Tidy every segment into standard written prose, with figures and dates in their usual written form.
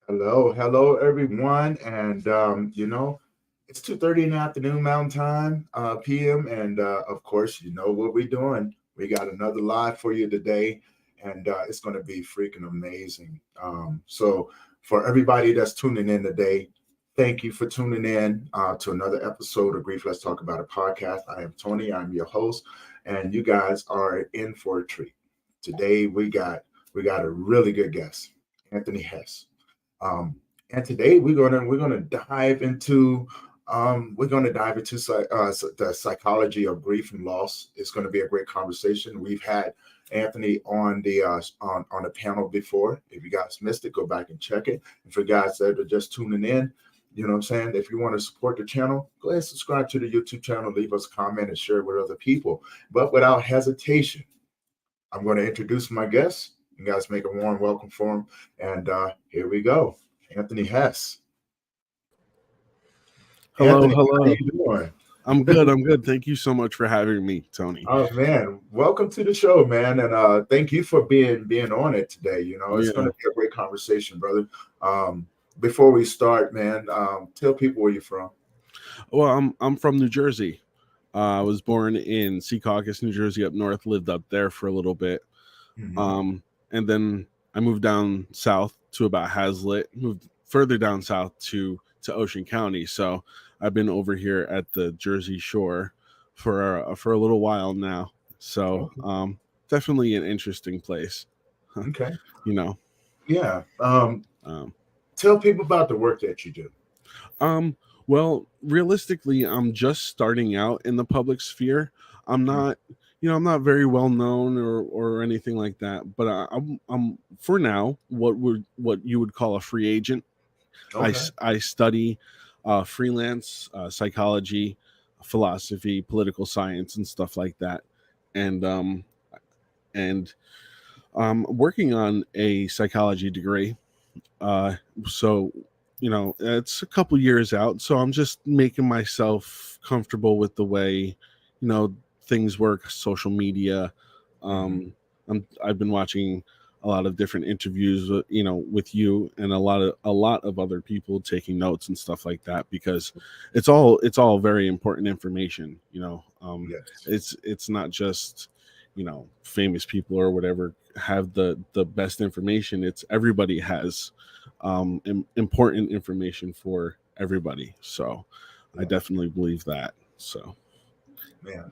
Hello, everyone, and it's 2:30 in the afternoon, Mountain Time, PM, and of course, you know what we're doing. We got another live for you today, and it's going to be freaking amazing. So, for everybody that's tuning in today, thank you for tuning in to another episode of Grief. Let's Talk About a podcast. I am Tony. I'm your host, and you guys are in for a treat. Today, we got a really good guest, Anthony Hess. Um, and today we're gonna dive into the psychology of grief and loss. It's going to be a great conversation. We've had Anthony on the on the panel before. If you guys missed it, go back and check it. And for guys that are just tuning in, you know what I'm saying? If you want to support the channel, go ahead and subscribe to the YouTube channel, leave us a comment, and share it with other people. But without hesitation, I'm going to introduce my guest. You guys make a warm welcome for him. And here we go. Anthony Hess. Hello, Anthony, how hello. you doing? I'm good. I'm good. Thank you so much for having me, Tony. Oh man, welcome to the show, man. And thank you for being on it today. You know, it's going Yeah. to be a great conversation, brother. Before we start, man, tell people where you're from. Well, I'm from New Jersey. I was born in Secaucus, New Jersey, up north. Lived up there for a little bit, Hmm. and then I moved down south to about Hazlitt. Moved further down south to Ocean County. So I've been over here at the Jersey Shore for a little while now. So Okay. definitely an interesting place. Okay. you know. Yeah. Um, Tell people about the work that you do. Um, well, realistically, I'm just starting out in the public sphere. I'm not, I'm not very well known or anything like that. But I'm for now what you would call a free agent. Okay. I study freelance psychology, philosophy, political science, and stuff like that, and and working on a psychology degree. Uh, so, it's a couple years out. So I'm just making myself comfortable with the way, things work, social media. Hmm. I've been watching a lot of different interviews, with you and a lot of other people taking notes and stuff like that because it's all very important information. Yes. It's not just famous people or whatever have the best information. It's everybody has important information for everybody. So I Yeah. definitely believe that. So Man.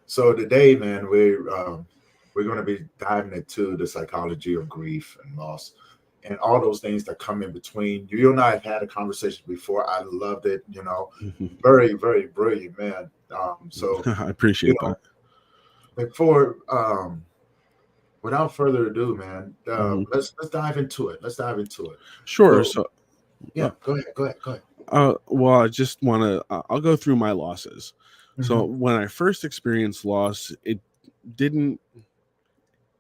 So today, man, we're going to be diving into the psychology of grief and loss, and all those things that come in between. You and I have had a conversation before. I loved it. You know, very, very brilliant, man. So I you appreciate know, that. before without further ado, man, Hmm. let's dive into it. Let's dive into it. Sure. So So, uh, yeah, go ahead, go ahead, go ahead. well, I just want to. I'll go through my losses. So Hmm. when I first experienced loss, didn't.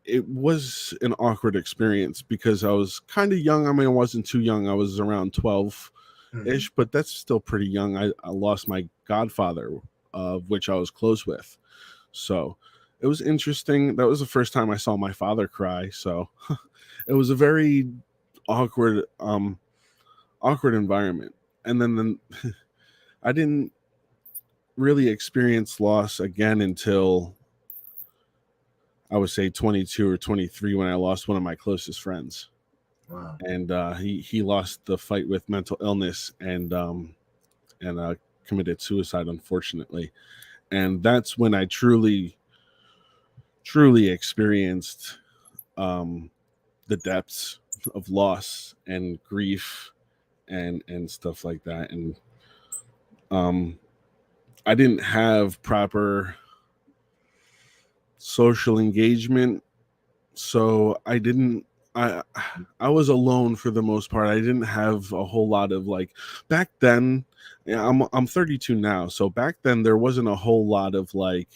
It was an awkward experience because I was kind of young. I mean, I wasn't too young. I was around 12 Hmm. ish, but that's still pretty young. I lost my godfather, of which I was close with. So it was interesting. That was the first time I saw my father cry. So it was a very awkward, awkward environment. And then I didn't really experience loss again until I would say 22 or 23 when I lost one of my closest friends. Wow. And he lost the fight with mental illness and committed suicide, unfortunately. And that's when I truly experienced um, the depths of loss and grief and stuff like that. And um, I didn't have proper social engagement, so I I was alone for the most part. I didn't have a whole lot of like back then. Yeah, I'm 32 now, so back then there wasn't a whole lot of like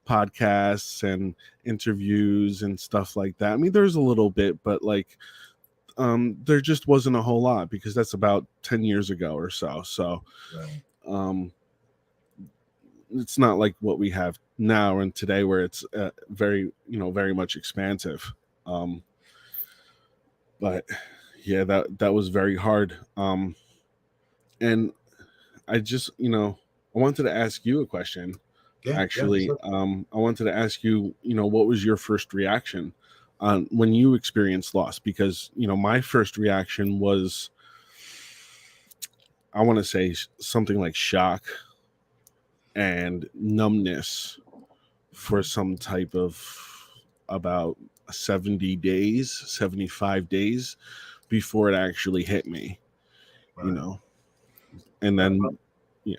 podcasts and interviews and stuff like that. I mean, there's a little bit, but like there just wasn't a whole lot because that's about 10 years ago or so. So Right. um it's not like what we have now and today where it's very very much expansive. um but Yeah, that was very hard. And I just, I wanted to ask you a question. Yeah, yeah. Actually, I wanted to ask you, what was your first reaction when you experienced loss? Because, my first reaction was, I want to say something like shock and numbness for some type of about 70 days, 75 days before it actually hit me, you Right. know, and Uh, then, yeah,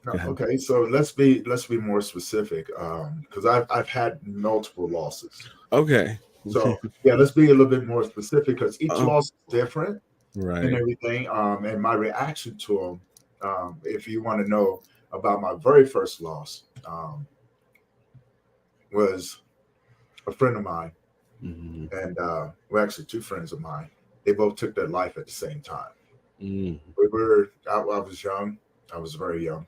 no, go ahead. okay, so let's be more specific, because I've had multiple losses. Okay. So yeah, let's be a little bit more specific because each Oh, loss is different and right. everything. And my reaction to them, if you want to know about my very first loss, was a friend of mine, Mm-hmm. and well, actually two friends of mine. They both took their life at the same time. Mm, I was young. I was very young,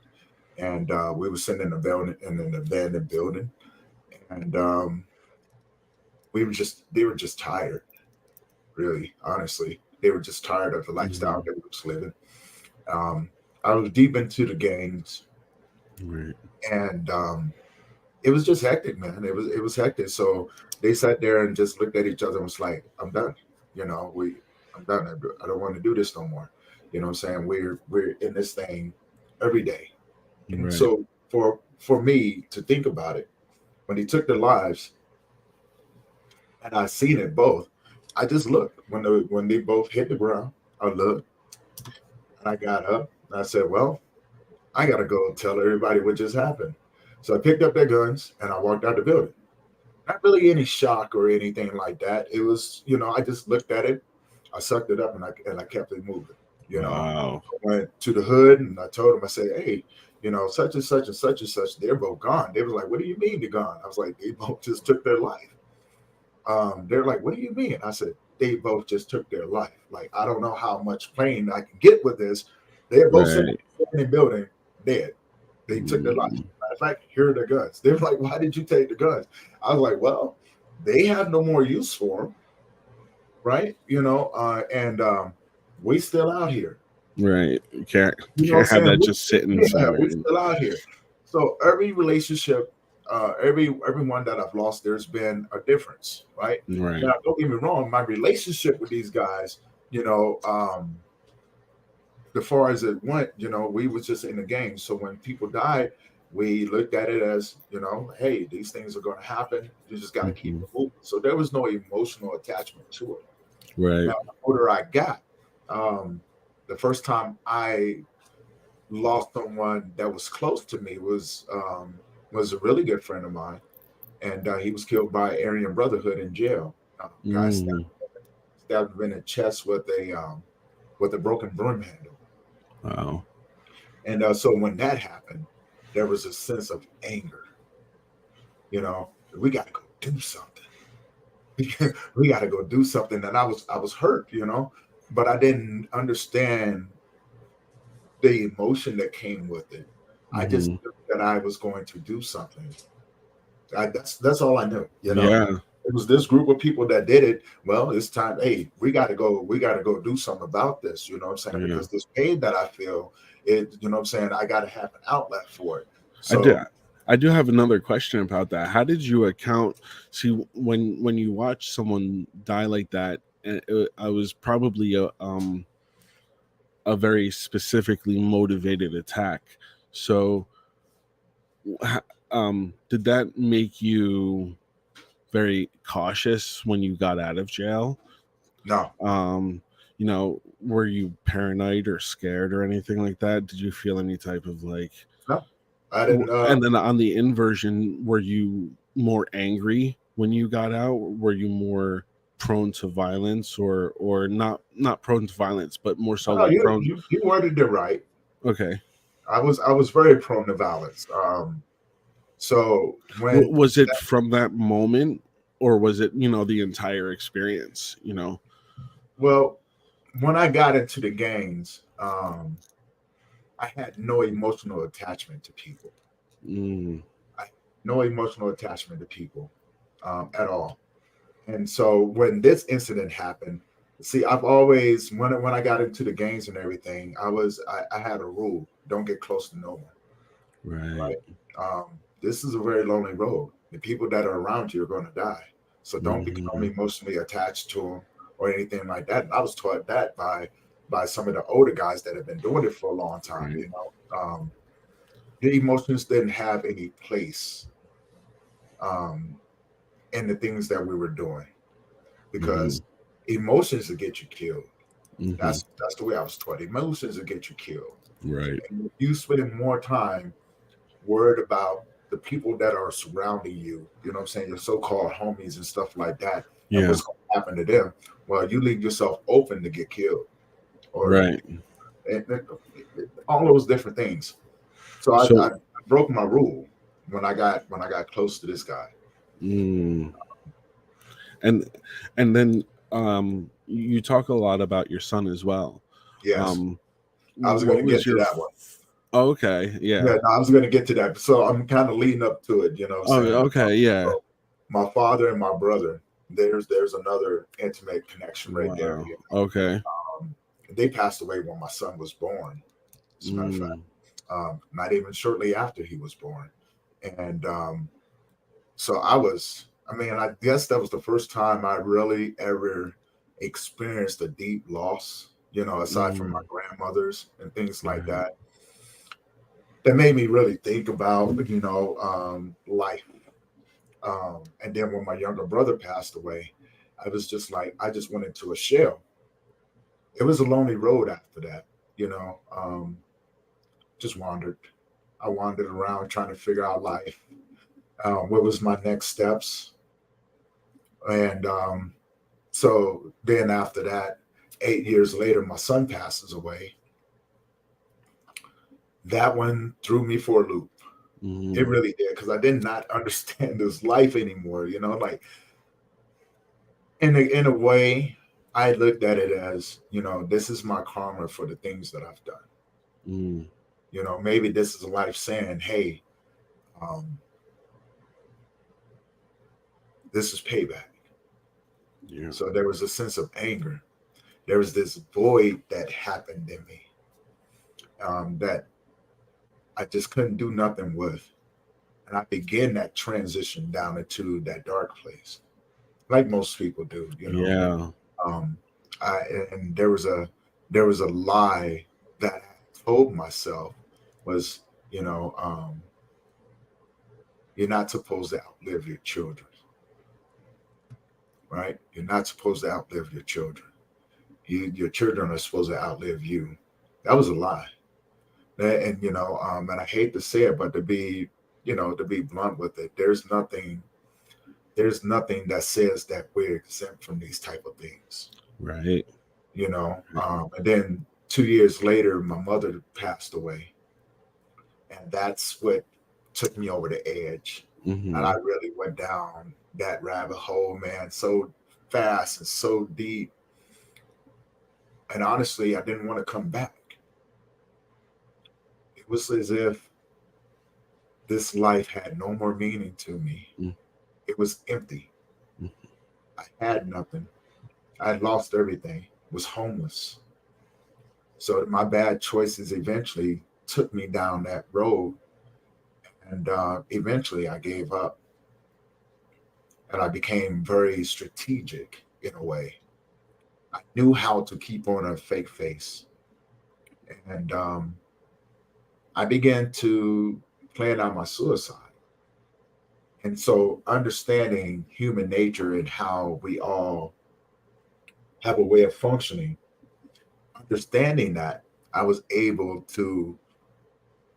and we were sitting in a building in an abandoned building, and they were just tired. Really, honestly, they were just tired of the lifestyle mm, they was living. Um, I was deep into the gangs, right. and it was just hectic, man. It was hectic. So they sat there and just looked at each other and was like, "I'm done. You know, I'm done. I don't want to do this no more. You know what I'm saying? We're in this thing every day." And Right. so for me to think about it, when he took their lives, and I seen it both, I just looked when they both hit the ground. I looked and I got up and I said, "Well, I gotta go tell everybody what just happened." So I picked up their guns and I walked out the building. Not really any shock or anything like that. It was, I just looked at it, I sucked it up, and I kept it moving. You know, Wow. I went to the hood and I told them, I said, "Hey, such and such and such and such, they're both gone." They was like, "What do you mean they're gone?" I was like, "They both just took their life." They're like, "What do you mean?" I said, "They both just took their life. Like, I don't know how much pain I can get with this. They're both sitting Right. in the building dead. They took their life. Mm, Matter of fact, here are their guns." They were like, "Why did you take the guns?" I was like, "Well, they have no more use for them, right? And we still out here. right. You know what I'm Can't have saying? that just sitting Yeah, somewhere. we still out here." So every relationship, everyone that I've lost, there's been a difference, right? Right. Now, don't get me wrong, my relationship with these guys, you know, as far as it went, we was just in the game. So when people died, we looked at it as, hey, these things are going to happen. You just got to keep Hmm. it moving. So there was no emotional attachment to it. Right. Now, the older I got, um, the first time I lost someone that was close to me was a really good friend of mine, and he was killed by Aryan Brotherhood in jail. Guy Mm, stabbed him in the chest with a broken broom handle. wow. And so when that happened, there was a sense of anger. We got to go do something. We got to go do something. And I was hurt, but I didn't understand the emotion that came with it. I just Hmm. knew that I was going to do something. That's all I knew. Yeah. It was this group of people that did it. Well, it's time. Hey, we got to go. We got to go do something about this. You know what I'm saying? Yeah. Because this pain that I feel, it. You know what I'm saying? I got to have an outlet for it. I do. So I do have another question about that. How did you account? See, when you watch someone die like that, and I was probably a very specifically motivated attack. So, did that make you very cautious when you got out of jail? no, Um, were you paranoid or scared or anything like that? Did you feel any type of like? no, I didn't. And then on the inversion, were you more angry when you got out? Were you more prone to violence, or not prone to violence, but more so No, like you, prone? you you worded it right. Okay. I was very prone to violence. So when Was it from that moment, or was it the entire experience? well, when I got into the gangs, I had no emotional attachment to people. Mm, I no emotional attachment to people at all. And so when this incident happened, See, I've always when I got into the gangs and everything, I had a rule: don't get close to no one. Right. Right? This is a very lonely road. The people that are around you are going to die, so don't become Hmm. emotionally attached to them or anything like that. And I was taught that by some of the older guys that have been doing it for a long time. Right. You know, the emotions didn't have any place um, in the things that we were doing Hmm. because emotions will get you killed. Hmm. That's the way I was taught. Emotions will get you killed. Right. And if you spend more time worried about the people that are surrounding you, you know what I'm saying, your so-called homies and stuff like that, and Yeah. what's going to happen to them, well, you leave yourself open to get killed or Right. all those different things. So I So, broke my rule when I got close to this guy. mm, and then you talk a lot about your son as well. Yes, Um, I was going what to was get to your? that one. Okay, Yeah, yeah. no, I was going to get to that. So I'm kind of leading up to it. You know what I'm Oh, saying? okay, yeah. So my father and my brother, there's another intimate connection right there. Wow. You Okay. know? They passed away when my son was born. As a matter of fact, Mm, not even shortly after he was born, and so I guess that was the first time I really ever experienced a deep loss. You know, aside from my mm, grandmothers and things like right. that, that made me really think about life. And then when my younger brother passed away, I was just like, I just went into a shell. It was a lonely road after that, you know. Just wandered. I wandered around trying to figure out life. What was my next steps? And so then after that, 8 years later, my son passes away. That one threw me for a loop. It Mm, really did because I did not understand this life anymore. You know, like in a way, I looked at it as, this is my karma for the things that I've done. mm, Maybe this is life saying, hey, um, this is payback. yeah. So there was a sense of anger. There was this void that happened in me that I just couldn't do nothing with. And I began that transition down into that dark place, like most people do. Yeah. Um, I and there was a lie that I told myself was, you know, um, you're not supposed to outlive your children, right? You're not supposed to outlive your children. Your children are supposed to outlive you. That was a lie. And I hate to say it, but to be blunt with it, there's nothing that says that we're exempt from these type of things. Right. And then 2 years later, my mother passed away, and that's what took me over the edge. And I Hmm. really went down that rabbit hole, man, so fast and so deep. And honestly, I didn't want to come back. It was as if this life had no more meaning to me. It was empty. I had nothing. I had lost everything. Was homeless. So my bad choices eventually took me down that road, and eventually I gave up, and I became very strategic in a way. I knew how to keep on a fake face, and I began to plan out my suicide. And so, understanding human nature and how we all have a way of functioning, understanding that, I was able to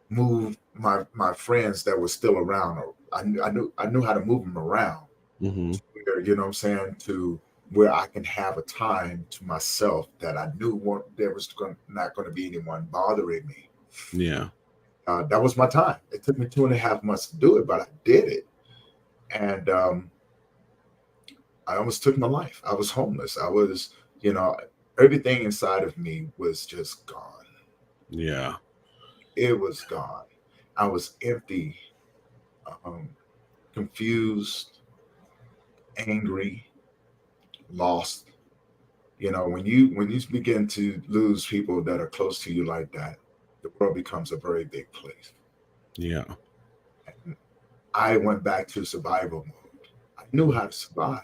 move my friends that were still around. I knew how to move them around. Hmm. Where, you know what I'm saying, to where I can have a time to myself that I knew there was not going to be anyone bothering me. Yeah. That was my time. It took me 2.5 months to do it, but I did it. And I almost took my life. I was homeless. You know, everything inside of me was just gone. Yeah. It was gone. I was empty, um, confused, angry, lost. You know, when you begin to lose people that are close to you like that, the world becomes a very big place. Yeah. And I went back to survival mode. I knew how to survive.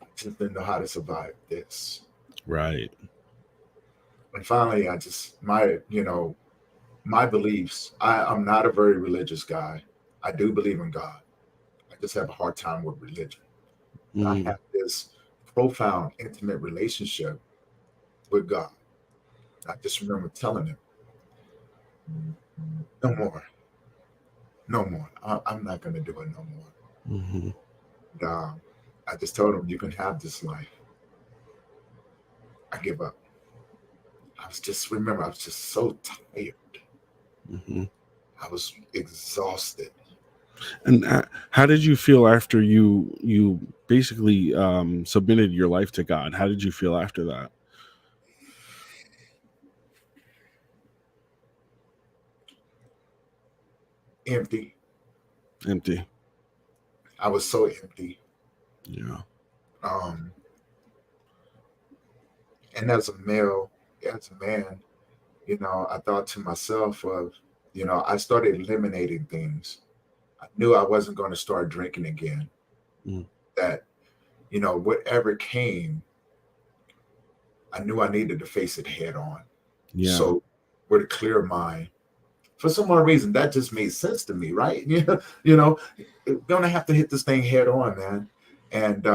I just didn't know how to survive this. Right. And finally, I just my beliefs. I'm not a very religious guy. I do believe in God. I just have a hard time with religion. But I Mm. have this profound, intimate relationship with God. I just remember telling him, no more, no more. I'm not going to do it no more. Mm-hmm. And, I just told him, you can have this life. I give up. I was just so tired. Mm-hmm. I was exhausted. And how did you feel after you basically submitted your life to God? How did you feel after that? Empty. Empty. I was so empty. Yeah. Um, and as a male, as a man, I thought to myself of, I started eliminating things. I knew I wasn't going to start drinking again. Mm. That, whatever came, I knew I needed to face it head on. Yeah. So, with a clear mind, for some odd reason, that just made sense to me, right? you know, gonna have to hit this thing head on, man, and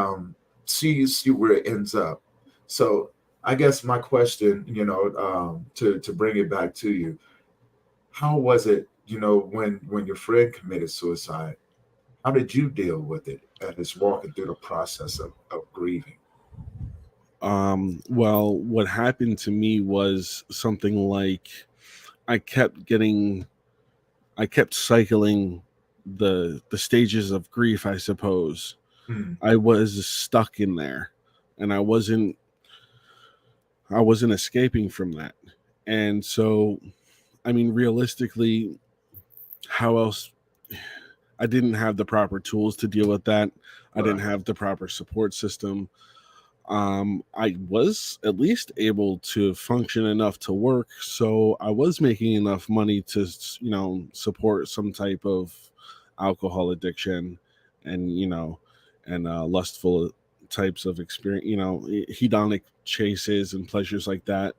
see where it ends up. So, I guess my question, to bring it back to you, how was it, when your friend committed suicide? How did you deal with it as walking through the process of grieving? Well, what happened to me was something like I kept getting I kept cycling the stages of grief, I suppose. Mm, I was stuck in there and I wasn't escaping from that. And so, I mean, realistically, how else? I didn't have the proper tools to deal with that. I didn't right, have the proper support system. I was at least able to function enough to work, so I was making enough money to, support some type of alcohol addiction, and lustful types of experience, hedonic chases and pleasures like that.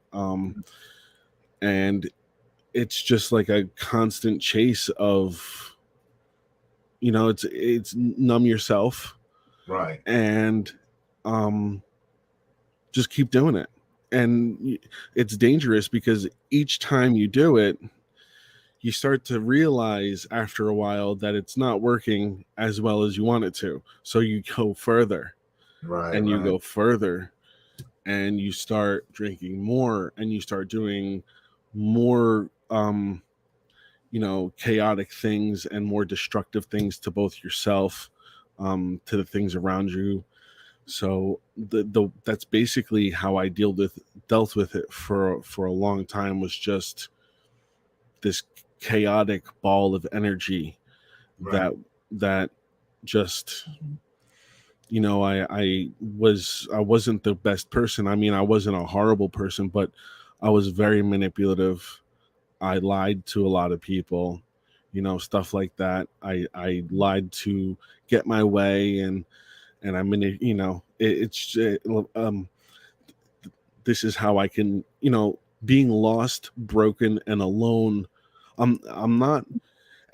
And it's just like a constant chase of, it's numb yourself right, and um just keep doing it. And it's dangerous because each time you do it, you start to realize after a while that it's not working as well as you want it to. So you go further right, and you right, go further and you start drinking more and you start doing more chaotic things and more destructive things to both yourself, to the things around you. So the that's basically how I dealt with it for a long time, was just this chaotic ball of energy right, that just, I wasn't the best person. I mean, I wasn't a horrible person, but I was very manipulative. I lied to a lot of people, stuff like that. I lied to get my way, and I mean, this is how I can, being lost, broken, and alone. I'm not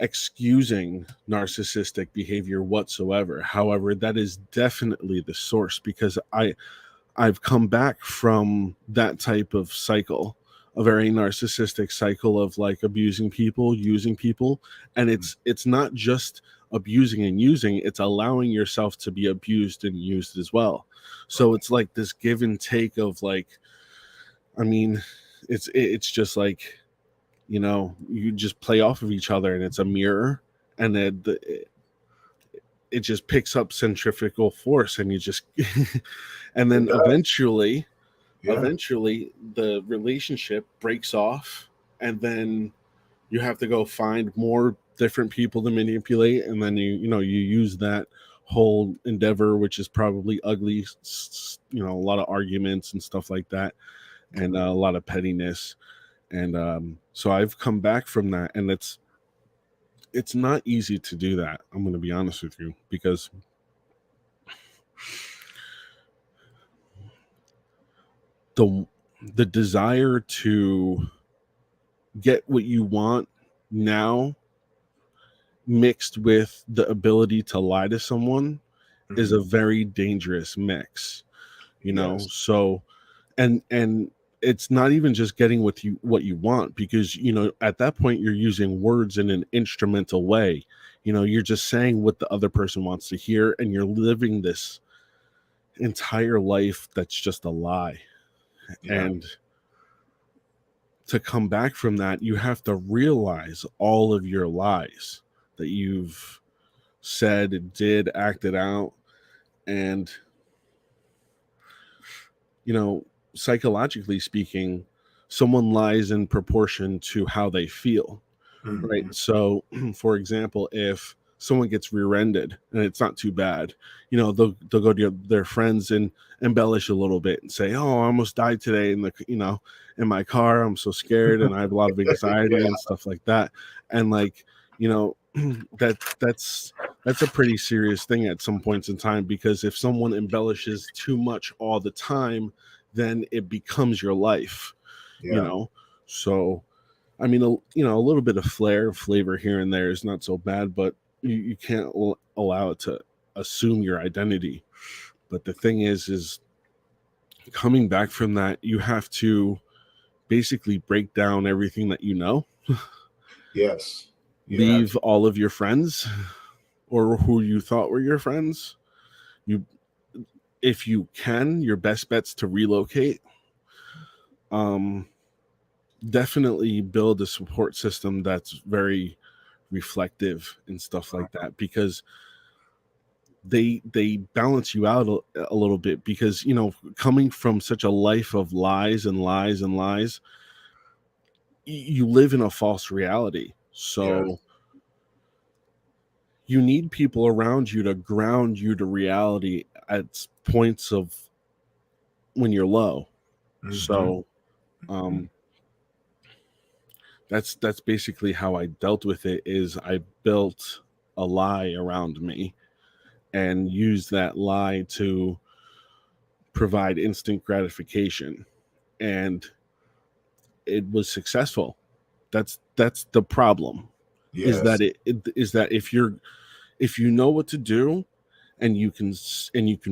excusing narcissistic behavior whatsoever. However, that is definitely the source, because I've come back from that type of cycle, a very narcissistic cycle of like abusing people, using people, and mm, it's not just abusing and using, it's allowing yourself to be abused and used as well. So right, it's like this give and take of like, I mean, it's just like, you just play off of each other, and it's a mirror, and then it just picks up centrifugal force, and you just and it then does, yeah, eventually the relationship breaks off, and then you have to go find more different people to manipulate, and then you use that whole endeavor, which is probably ugly, a lot of arguments and stuff like that, and a lot of pettiness. And so I've come back from that, and it's not easy to do that. I'm going to be honest with you, because the desire to get what you want now mixed with the ability to lie to someone is a very dangerous mix, Yes. So and it's not even just getting what you want, because at that point you're using words in an instrumental way. You're just saying what the other person wants to hear, and you're living this entire life that's just a lie. Yeah. And to come back from that, you have to realize all of your lies that you've said, did, acted out. And psychologically speaking, someone lies in proportion to how they feel, right? So for example, if someone gets rear-ended and it's not too bad, they'll go to their friends and embellish a little bit and say, oh, I almost died today in my car, I'm so scared and I have a lot of anxiety Yeah. and stuff like that. And that's a pretty serious thing at some points in time, because if someone embellishes too much all the time, then it becomes your life. Yeah. So I mean, a little bit of flavor here and there is not so bad, but you can't allow it to assume your identity. But the thing is coming back from that, you have to basically break down everything that Yes. leave all of your friends or who you thought were your friends. If you can, your best bet's to relocate. Definitely build a support system that's very reflective and stuff like that, because they balance you out a little bit, because coming from such a life of lies and lies and lies, you live in a false reality. So you need people around you to ground you to reality at points of when you're low. So that's basically how I dealt with it. Is I built a lie around me and used that lie to provide instant gratification, and it was successful. That's the problem. Is Yes. that is that if you know what to do, and you can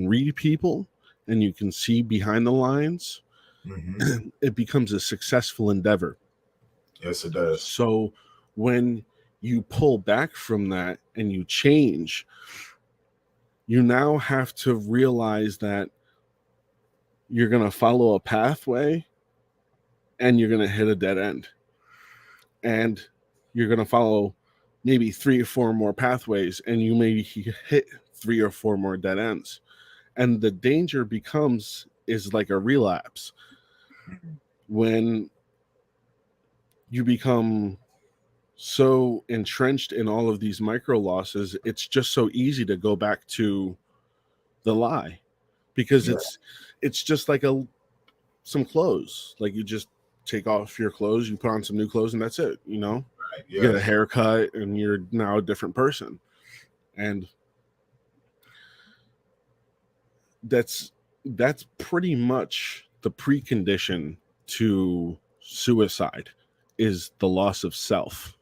read people and you can see behind the lines, it becomes a successful endeavor. Yes, it does. So when you pull back from that and you change, you now have to realize that you're going to follow a pathway and you're going to hit a dead end. And you're going to follow maybe 3 or 4 more pathways, and you may hit 3 or 4 more dead ends. And the danger is like a relapse. When you become so entrenched in all of these micro losses, it's just so easy to go back to the lie, because it's just like some clothes. Like, you just take off your clothes, you put on some new clothes, and that's it. You get a haircut and you're now a different person. And that's pretty much the precondition to suicide, is the loss of self.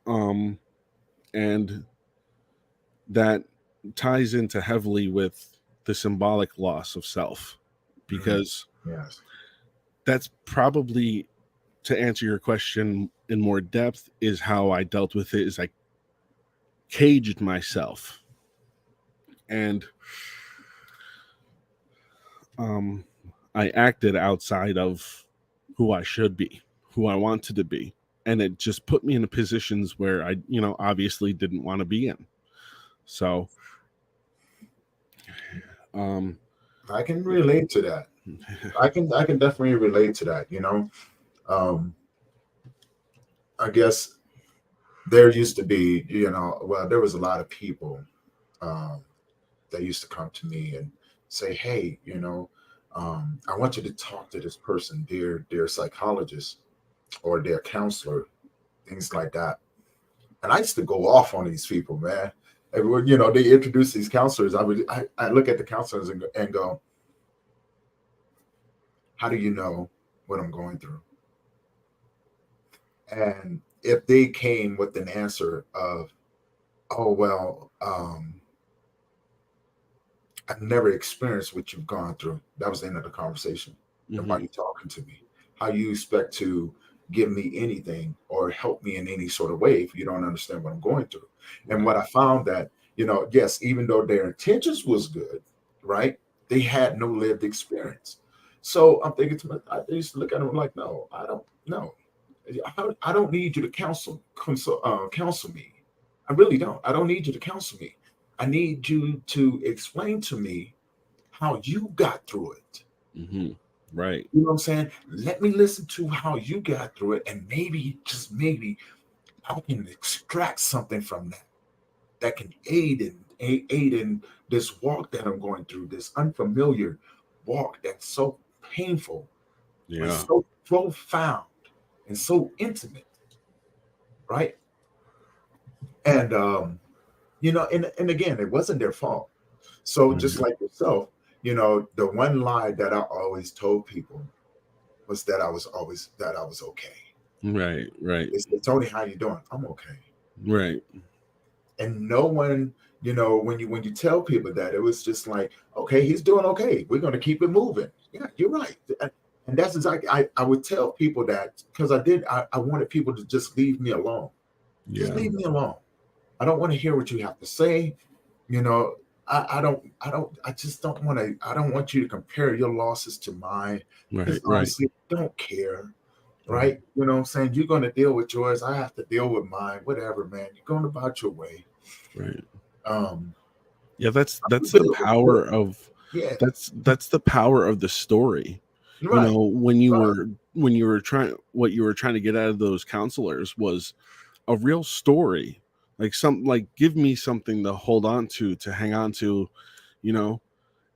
And that ties into heavily with the symbolic loss of self, because that's probably, to answer your question in more depth, is how I dealt with it. Is I caged myself, and I acted outside of who I should be, who I wanted to be, and it just put me in positions where I obviously didn't want to be in. So I can relate to that. I can definitely relate to that. I guess there used to be, there was a lot of people um, they used to come to me and say, "Hey, I want you to talk to this person, their psychologist or their counselor, things like that." And I used to go off on these people, man. And when, they introduce these counselors, I look at the counselors and go, "How do you know what I'm going through?" And if they came with an answer of, "Oh well, I've never experienced what you've gone through," that was the end of the conversation. Mm-hmm. Nobody talking to me. How you expect to give me anything or help me in any sort of way if you don't understand what I'm going through? And Right. what I found that, yes, even though their intentions was good, right? They had no lived experience. So I'm thinking to myself, I used to look at them like, no, I don't know. I don't need you to counsel me. I really don't. I don't need you to counsel me. I need you to explain to me how you got through it. Mm-hmm. Right. You know what I'm saying? Let me listen to how you got through it, and maybe, just maybe, I can extract something from that can aid in this walk that I'm going through, this unfamiliar walk that's so painful, but Yeah. so profound and so intimate, right? And and again, it wasn't their fault. So just Mhm. like yourself, the one lie that I always told people was that I was okay. Right. Right. They said, "Tony, how you doing?" "I'm okay." Right. And no one, when you tell people that, it was just like, "Okay, he's doing okay. We're going to keep it moving." Yeah, you're right. And that's exactly, I would tell people that because I wanted people to just leave me alone. Just Yeah. leave me alone. I don't want to hear what you have to say. You know, I just don't want to, I don't want you to compare your losses to mine Right. because Right. honestly, I don't care. Mhm. Right. You know what I'm saying? You're going to deal with yours. I have to deal with mine. Whatever, man. You're going about your way. Right. Um, Yeah. That's but the it was good. power of Yeah. that's the power of the story. You Right. know, Right. when you were trying what you were trying to get out of those counselors was a real story. Like give me something to hold on to hang on to, you know,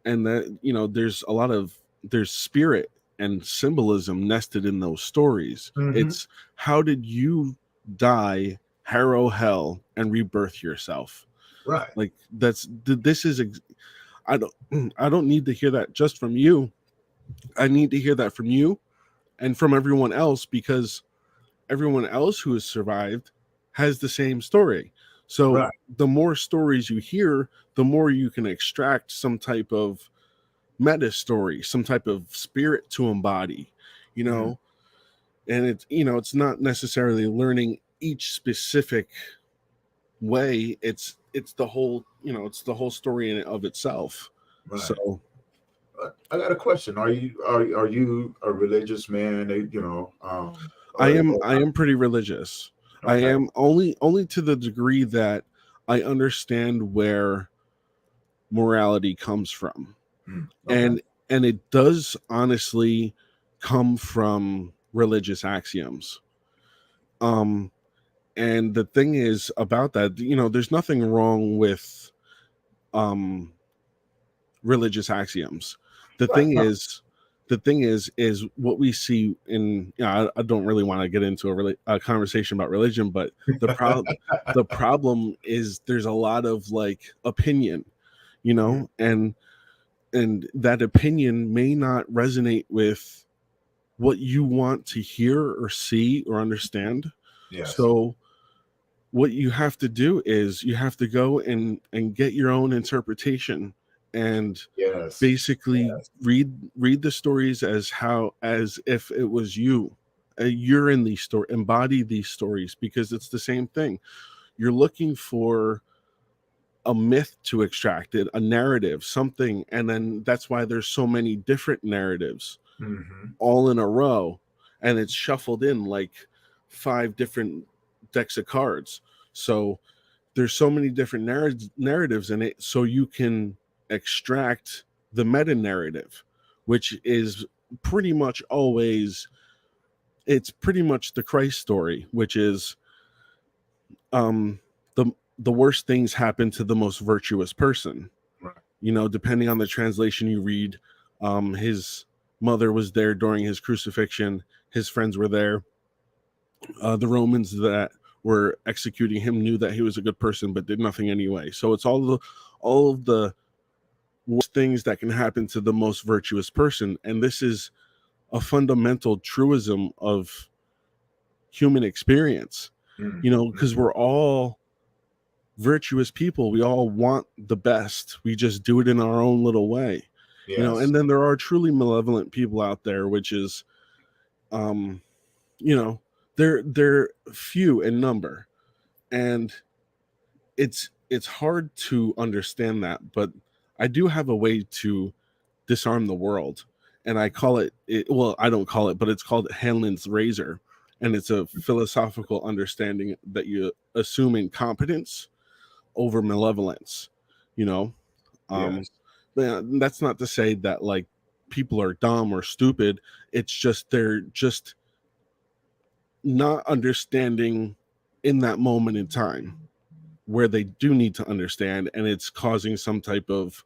and that there's a lot of there's spirit and symbolism nested in those stories. Hmm. It's how did you die, harrow hell, and rebirth yourself? Right. Like this is I don't I don't need to hear that just from you. I need to hear that from you and from everyone else, because everyone else who has survived has the same story. So Right. the more stories you hear, the more you can extract some type of meta story, some type of spirit to embody, you Mm. know. And it's not necessarily learning each specific way. It's the whole, it's the whole story in and of itself. Right. So I got a question. Are you a religious man? I am pretty religious. I Okay. am only to the degree that I understand where morality comes from. Mm. Okay. And it does honestly come from religious axioms. Um and the thing is about that, there's nothing wrong with um religious axioms. The Right. thing No. is, is what we see in, I don't really want to get into a conversation about religion, but the problem is there's a lot of like opinion, Mhm. and that opinion may not resonate with what you want to hear or see or understand. Yes. So what you have to do is you have to go and get your own interpretation, and Yes. basically Yes. read the stories as if it was you. You're in these story, embody these stories, because it's the same thing. You're looking for a myth to extract it, a narrative, something, and then that's why there's so many different narratives Hmm. all in a row, and it's shuffled in like five different decks of cards. So there's so many different narratives in it, so you can extract the meta narrative, which is pretty much always it's pretty much the Christ story, which is um the the worst things happen to the most virtuous person. Right. You know, depending on the translation you read, his mother was there during his crucifixion. His friends were there. The Romans that were executing him knew that he was a good person, but did nothing anyway. So it's all of the worst things that can happen to the most virtuous person, and this is a fundamental truism of human experience. Mm. You know, because we're all virtuous people. We all want the best. We just do it in our own little way. You know, Yes. and then there are truly malevolent people out there, which is, you know, they're few in number, and it's hard to understand that. But I do have a way to disarm the world, and I call it, well, I don't call it, but it's called Hanlon's razor, and it's a philosophical understanding that you assume incompetence over malevolence. You know, Yes. that's not to say that like people are dumb or stupid. It's just they're just not understanding in that moment in time where they do need to understand, and it's causing some type of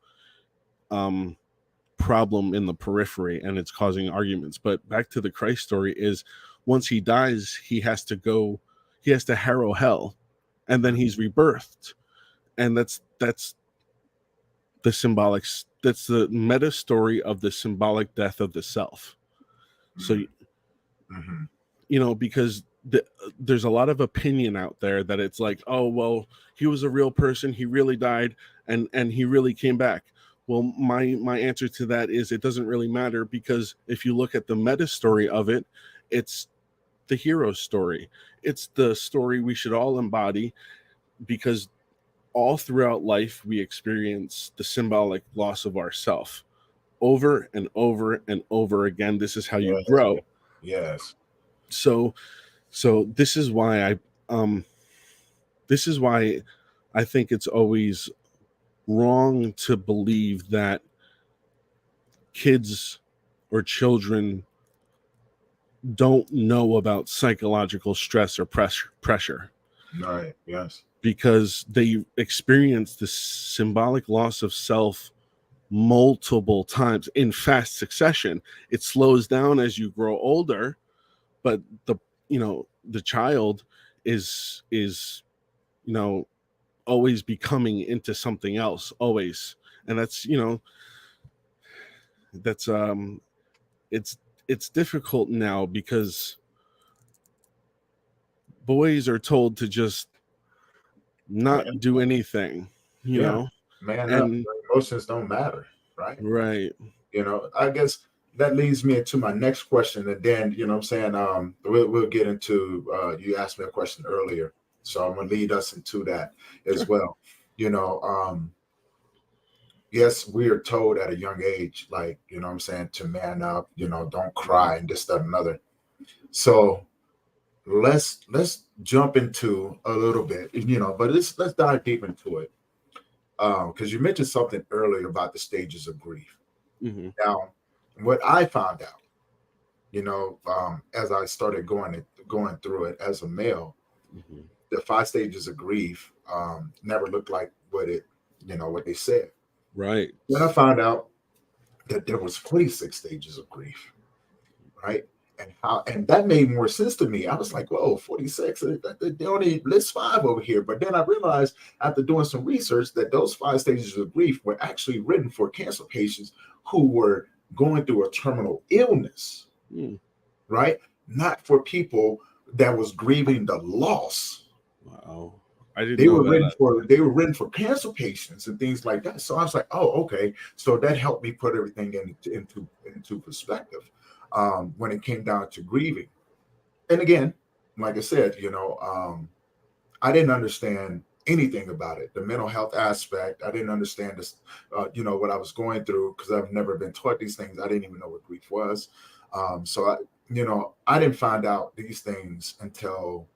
problem in the periphery, and it's causing arguments. But back to the Christ story is, once he dies, he has to harrow hell, and then he's rebirthed, and that's the symbolic, that's the meta story of the symbolic death of the self. So Mm-hmm. you know, because there's a lot of opinion out there that it's like, oh well, he was a real person, he really died, and he really came back. Well, my answer to that is it doesn't really matter, because if you look at the meta story of it, it's the hero story. It's the story we should all embody, because all throughout life we experience the symbolic loss of ourself over and over and over again. This is how you Yes. grow. Yes. So this is why this is why I think it's always wrong to believe that kids or children don't know about psychological stress or pressure, Right. Yes. because they experience this symbolic loss of self multiple times in fast succession. It slows down as you grow older, but the child is you know always becoming into something else, always. And that's it's it's difficult now, because boys are told to just not Man, do anything, yeah. Man up. and Your emotions don't matter. Right. right. I guess that leads me into my next question. And then, what I'm saying, we'll get into, you asked me a question earlier. So I'm going to lead us into that as Sure. well. You know, yes, we are told at a young age, like, I'm saying, to man up, don't cry and this, that, and another. So let's jump into a little bit, but let's dive deep into it. Because you mentioned something earlier about the stages of grief. Mm-hmm. Now, what I found out, as I started going through it as a male, Mm-hmm. the 5 stages of grief never looked like what they said. Right. Then I found out that there was 46 stages of grief, right? And that made more sense to me. I was like, whoa, 46. They only list 5 over here. But then I realized after doing some research that those 5 stages of grief were actually written for cancer patients who were going through a terminal illness, right? Not for people that was grieving the loss. Wow. I didn't They know were written that. for cancer patients and things like that. So I was like, oh, okay. So that helped me put everything into perspective when it came down to grieving. And again, like I said, I didn't understand anything about it. The mental health aspect, I didn't understand this, what I was going through, because I've never been taught these things. I didn't even know what grief was. I didn't find out these things until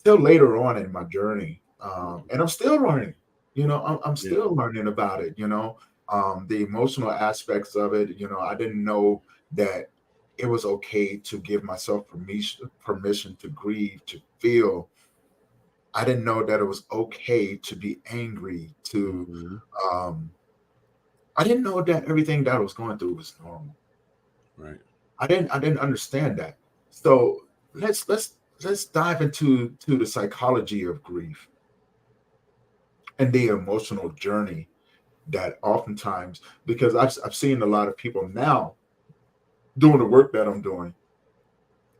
later on in my journey. And I'm still learning, I'm still learning about it, the emotional aspects of it. I didn't know that it was okay to give myself permission to grieve, to feel, I didn't know that it was okay to be angry, Mm-hmm. um, I didn't know that everything that I was going through was normal. Right. I didn't understand that. So let's dive into the psychology of grief and the emotional journey that oftentimes, because I've seen a lot of people now doing the work that I'm doing,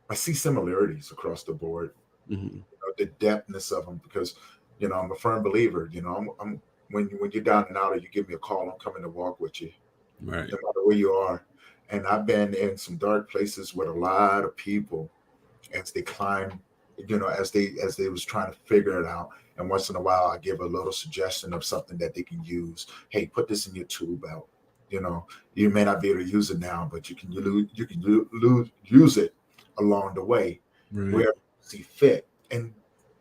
I see similarities across the board, Mm-hmm. the depthness of them, because I'm a firm believer. I'm when you're down and out, or you give me a call, I'm coming to walk with you, Right. no matter where you are. And I've been in some dark places with a lot of people as they climb, as they was trying to figure it out. And once in a while, I give a little suggestion of something that they can use. Hey, put this in your tool belt. You may not be able to use it now, but use it along the way, Right. where you see fit. And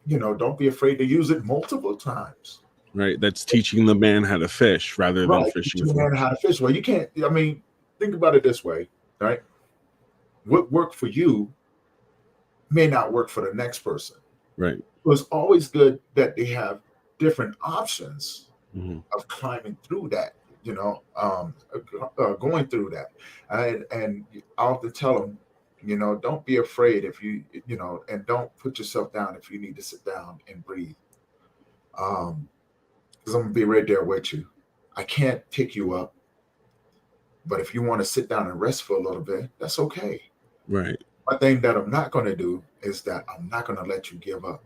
don't be afraid to use it multiple times. Right. That's teaching the man how to fish rather than Right, fishing teaching a for man him. how to fish. Well, you can't. I mean, think about it this way, right? What worked for you may not work for the next person. Right. So it's always good that they have different options Mm-hmm. of climbing through that, going through that. And I often tell them, don't be afraid if and don't put yourself down if you need to sit down and breathe. Because I'm going to be right there with you. I can't pick you up, but if you want to sit down and rest for a little bit, that's okay. Right. One thing that I'm not going to do is that I'm not going to let you give up,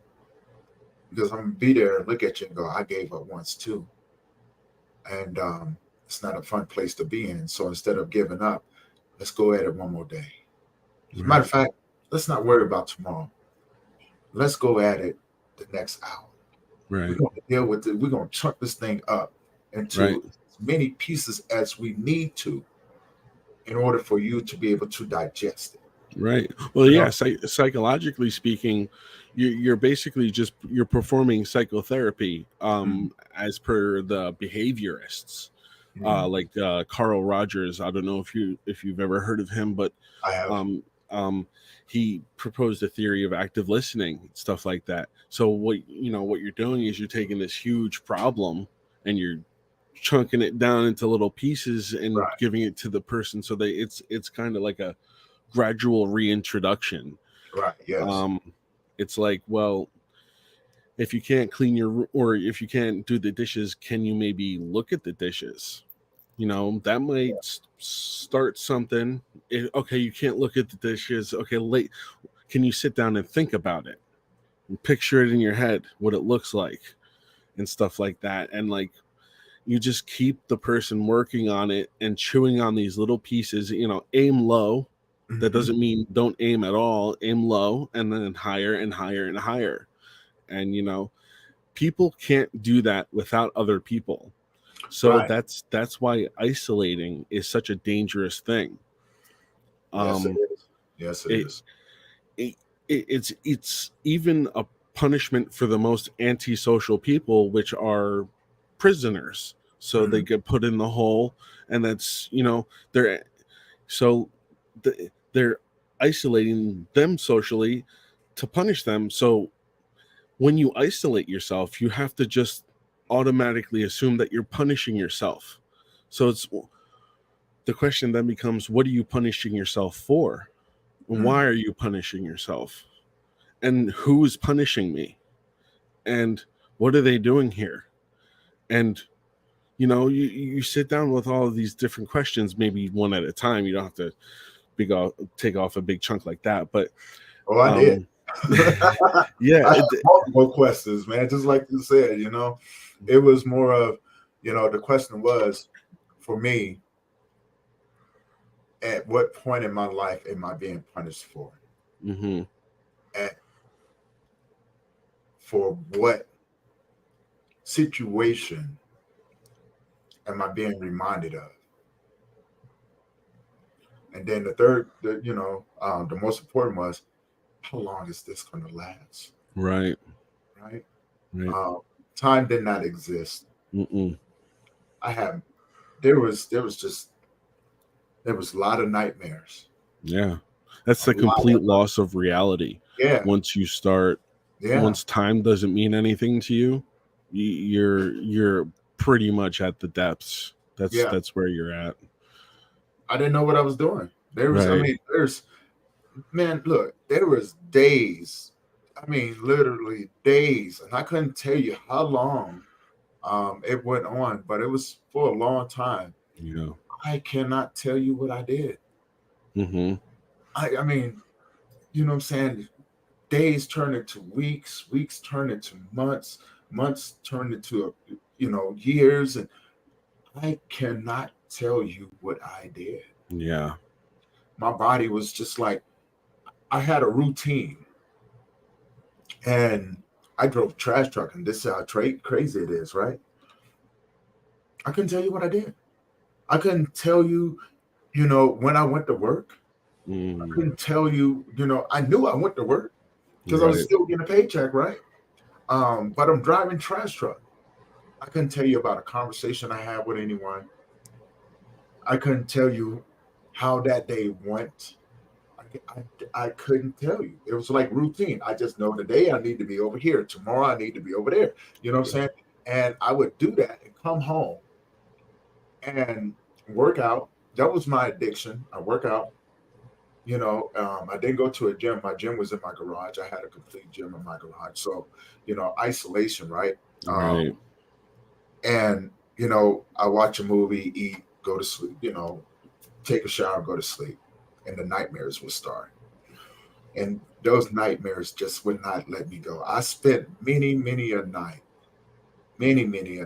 because I'm going to be there and look at you and go, I gave up once too. And it's not a fun place to be in. So instead of giving up, let's go at it one more day. As a matter Right. of fact, let's not worry about tomorrow. Let's go at it the next hour. We're Right. going to deal with it. We're going to chunk this thing up Right. into as many pieces as we need to in order for you to be able to digest it. Right. Well, You yeah. know? Psychologically speaking, you're basically you're performing psychotherapy, Mm, as per the behaviorists, mm. like Carl Rogers. I don't know if you've ever heard of him, but I have. um, um, he proposed a theory of active listening, stuff like that. So what you're doing is you're taking this huge problem and you're chunking it down into little pieces and Right. giving it to the person, so it's kind of like a gradual reintroduction. Right. Yes. Um, it's like, well, if you can't clean or if you can't do the dishes, can you maybe look at the dishes? That might start something. Okay, you can't look at the dishes. Okay, can you sit down and think about it and picture it in your head, what it looks like and stuff like that? And like, you just keep the person working on it and chewing on these little pieces, aim low. That Hmm. doesn't mean don't aim at all. Aim low and then higher and higher and higher. And people can't do that without other people. So Right. that's why isolating is such a dangerous thing. Yes, it Um, is. Yes, it it, is. it it's even a punishment for the most antisocial people, which are prisoners. So they Hmm. get put in the hole, and that's they're so they're isolating them socially to punish them. So when you isolate yourself, you have to just automatically assume that you're punishing yourself. So the question then becomes, what are you punishing yourself for? Why Mm. are you punishing yourself? And who is punishing me? And what are they doing here? And you sit down with all of these different questions, maybe one at a time. You don't have to take off a big chunk like that, but Oh, I did. um yeah, I have multiple questions, man. Just like you said, it was more of, the question was for me, at what point in my life am I being punished for? mm-hmm, And for what situation am I being reminded of? And then the third, the most important was, how long is this going to last? right, Right? right, Um, Time did not exist. mm-mm. I have there was a lot of nightmares. Yeah, that's A the lot complete of loss of reality yeah, once you start Yeah. once time doesn't mean anything to you, you're pretty much at the depths. Yeah. That's where you're at. I didn't know what I was doing. I Right. mean, man, look, there was days. I mean, literally days, and I couldn't tell you how long it went on, but it was for a long time. Yeah. I cannot tell you what I did. Mm-hmm. I mean, you know what I'm saying? Days turned into weeks, weeks turned into months, months turned into years, and I cannot tell you what I did. Yeah. My body was just like I had a routine, and I drove trash truck, and this is how crazy it is, right? I couldn't tell you what I did. I couldn't tell you, when I went to work. I Mm, couldn't tell you, I knew I went to work because I was right. still getting a paycheck, right? But I'm driving trash truck. I couldn't tell you about a conversation I had with anyone. I couldn't tell you how that day went. I couldn't tell you. It was like routine. I just know today I need to be over here. Tomorrow I need to be over there. You know what I'm saying? And I would do that and come home and work out. That was my addiction. I work out. I didn't go to a gym. My gym was in my garage. I had a complete gym in my garage. So, isolation, right? Um, Right. and I watch a movie, eat, go to sleep. Take a shower, go to sleep, and the nightmares would start. And those nightmares just would not let me go. I spent many a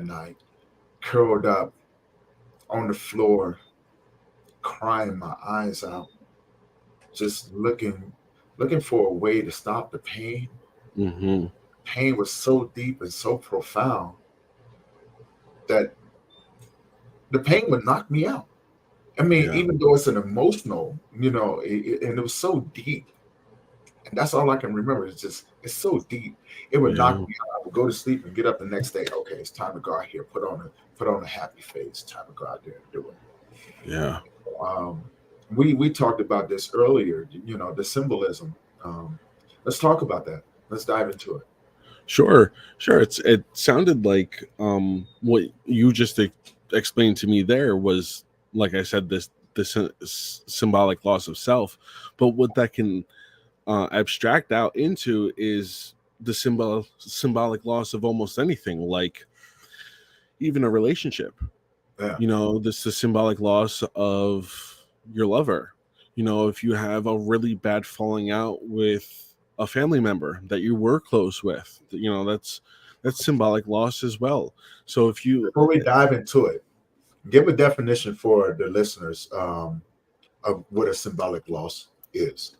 night, curled up on the floor, crying my eyes out, just looking for a way to stop the pain. Mm-hmm. Pain was so deep and so profound that the pain would knock me out. I mean, Yeah. even though it's an emotional, and it was so deep, and that's all I can remember. It's so deep. It would knock Yeah. me out. I would go to sleep and get up the next day. Okay, it's time to go out here. Put on a happy face. Time to go out there and do it. Yeah. Um, we talked about this earlier. The symbolism. Um, let's talk about that. Let's dive into it. Sure. Sure. It sounded like what you just explained to me there was, like I said, this symbolic loss of self. But what that can abstract out into is the symbolic loss of almost anything, like even a relationship. Yeah. This is a symbolic loss of your lover. If you have a really bad falling out with a family member that you were close with, that's symbolic loss as well. So if you Before we dive into it, give a definition for the listeners of what a symbolic loss is.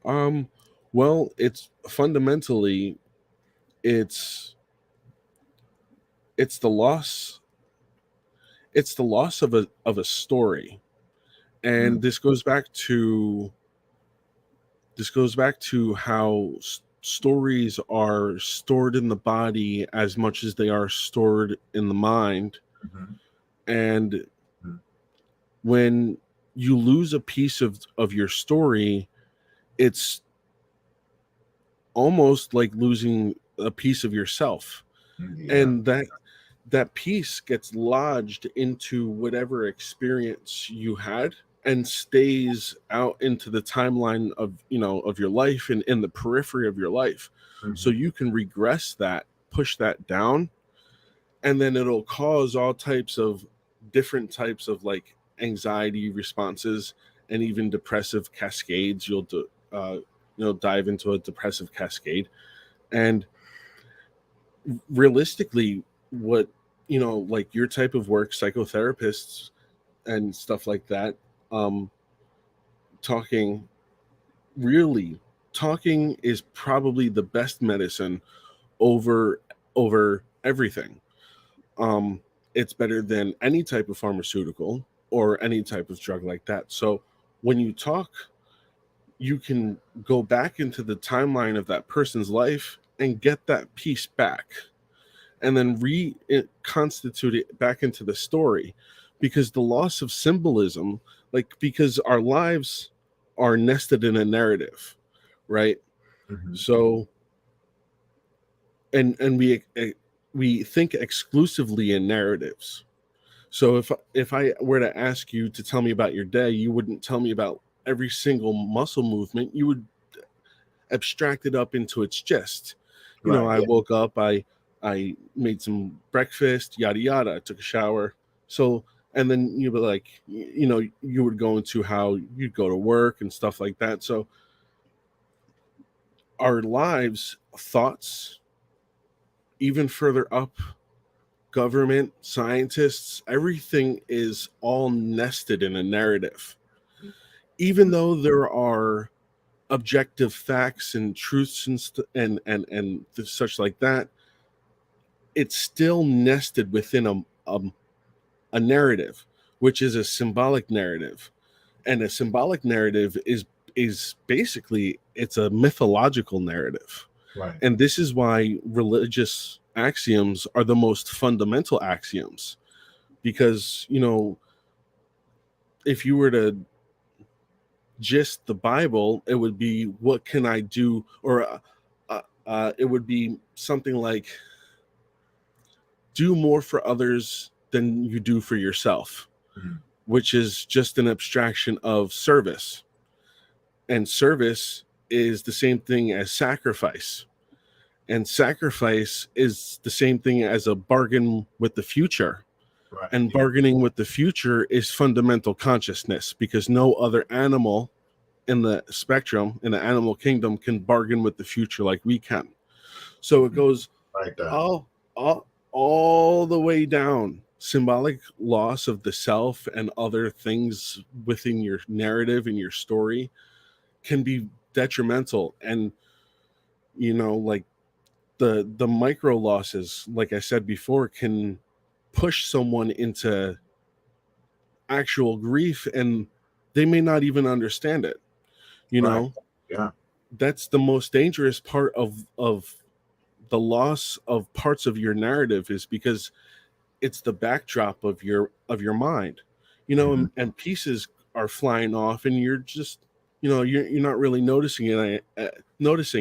um well, it's fundamentally, it's it's the loss of a story. Mm, And this goes back to how stories are stored in the body as much as they are stored in the mind. mhm, And mhm. when you lose a piece of your story, it's almost like losing a piece of yourself. Yeah. And that piece gets lodged into whatever experience you had and stays out into the timeline of your life and in the periphery of your life. So Mhm. you can regress that, push that down, and then it'll cause all types of different types of like anxiety responses and even depressive cascades. Dive into a depressive cascade. And realistically, what like your type of work, psychotherapists and stuff like that, um talking really talking is probably the best medicine over everything. It's better than any type of pharmaceutical or any type of drug like that. So when you talk, you can go back into the timeline of that person's life and get that piece back, and then reconstitute it back into the story. Because the loss of symbolism, like, because our lives are nested in a narrative, right? Mhm. So and we think exclusively in narratives. So if I were to ask you to tell me about your day, you wouldn't tell me about every single muscle movement. You would abstract it up into its gist. Right. I woke up, I made some breakfast, yada yada, I took a shower. So and then you'd be like, you would go into how you'd go to work and stuff like that. So our lives, thoughts, even further up, government, scientists, everything is all nested in a narrative. Even though there are objective facts and truths and such like that, it's still nested within a narrative, which is a symbolic narrative. And a symbolic narrative is basically, it's a mythological narrative. Right. And this is why religious axioms are the most fundamental axioms, because if you were to gist the Bible, it would be, what can I do? Or it would be something like, do more for others than you do for yourself, which is just an abstraction of service. And service is the same thing as sacrifice. And sacrifice is the same thing as a bargain with the future. Right. And bargaining with the future is fundamental consciousness, because no other animal in the spectrum, in the animal kingdom, can bargain with the future like we can. So it goes all the way down. Symbolic loss of the self and other things within your narrative and your story can be detrimental. And like the micro losses, like I said before, can push someone into actual grief, and they may not even understand it. Right. Yeah. That's the most dangerous part of the loss of parts of your narrative, is because it's the backdrop of your mind, and pieces are flying off, and you're just you're not really noticing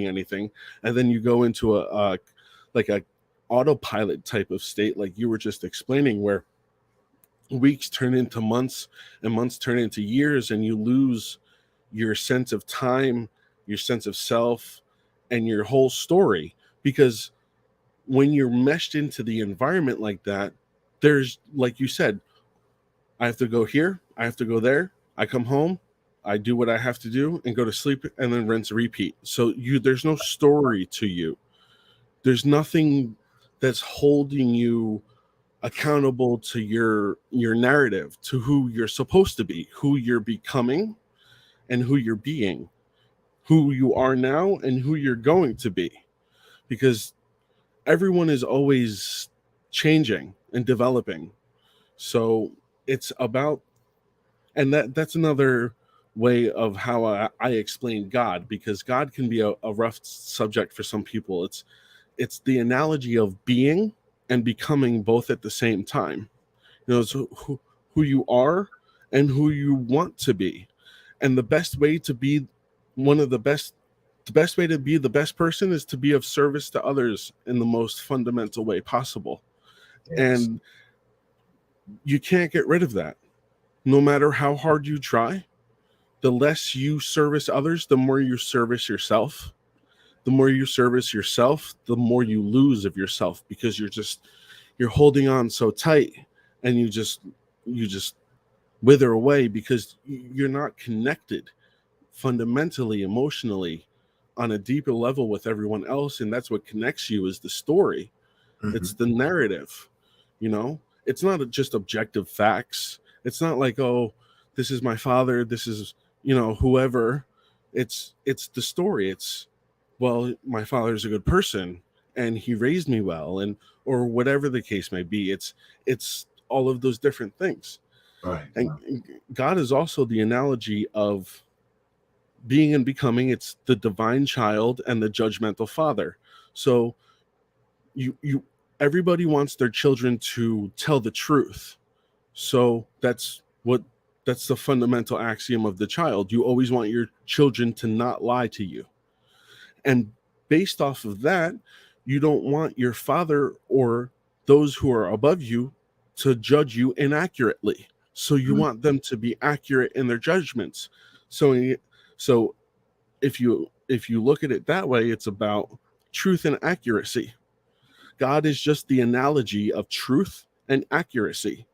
anything, and then you go into a like a autopilot type of state, like you were just explaining, where weeks turn into months and months turn into years, and you lose your sense of time, your sense of self, and your whole story. Because when you're meshed into the environment like that, there's, like you said, I have to go here, I have to go there, I come home, I do what I have to do and go to sleep, and then rinse repeat. So there's no story to you. There's nothing that's holding you accountable to your narrative, to who you're supposed to be, who you're becoming, and who you're being, who you are now and who you're going to be. Because everyone is always changing and developing. So it's about, and that's another way of how I explain God, because God can be a rough subject for some people. It's the analogy of being and becoming both at the same time. It's who you are and who you want to be. And the best way to be the best way to be the best person is to be of service to others in the most fundamental way possible. Yes. And you can't get rid of that. No matter how hard you try, the less you service others, the more you service yourself. The more you service yourself, the more you lose of yourself, because you're holding on so tight, and you just wither away, because you're not connected fundamentally, emotionally, on a deeper level with everyone else. And that's what connects you, is the story. It's the narrative. It's not just objective facts. It's not like, oh, this is my father, this is whoever. It's the story. It's, well, my father's a good person and he raised me well, and or whatever the case may be. It's all of those different things. Right. And God is also the analogy of being and becoming. It's the divine child and the judgmental father. So you everybody wants their children to tell the truth. So that's the fundamental axiom of the child. You always want your children to not lie to you. And based off of that, you don't want your father or those who are above you to judge you inaccurately. So you Mhm. want them to be accurate in their judgments. So if you look at it that way, it's about truth and accuracy. God is just the analogy of truth and accuracy.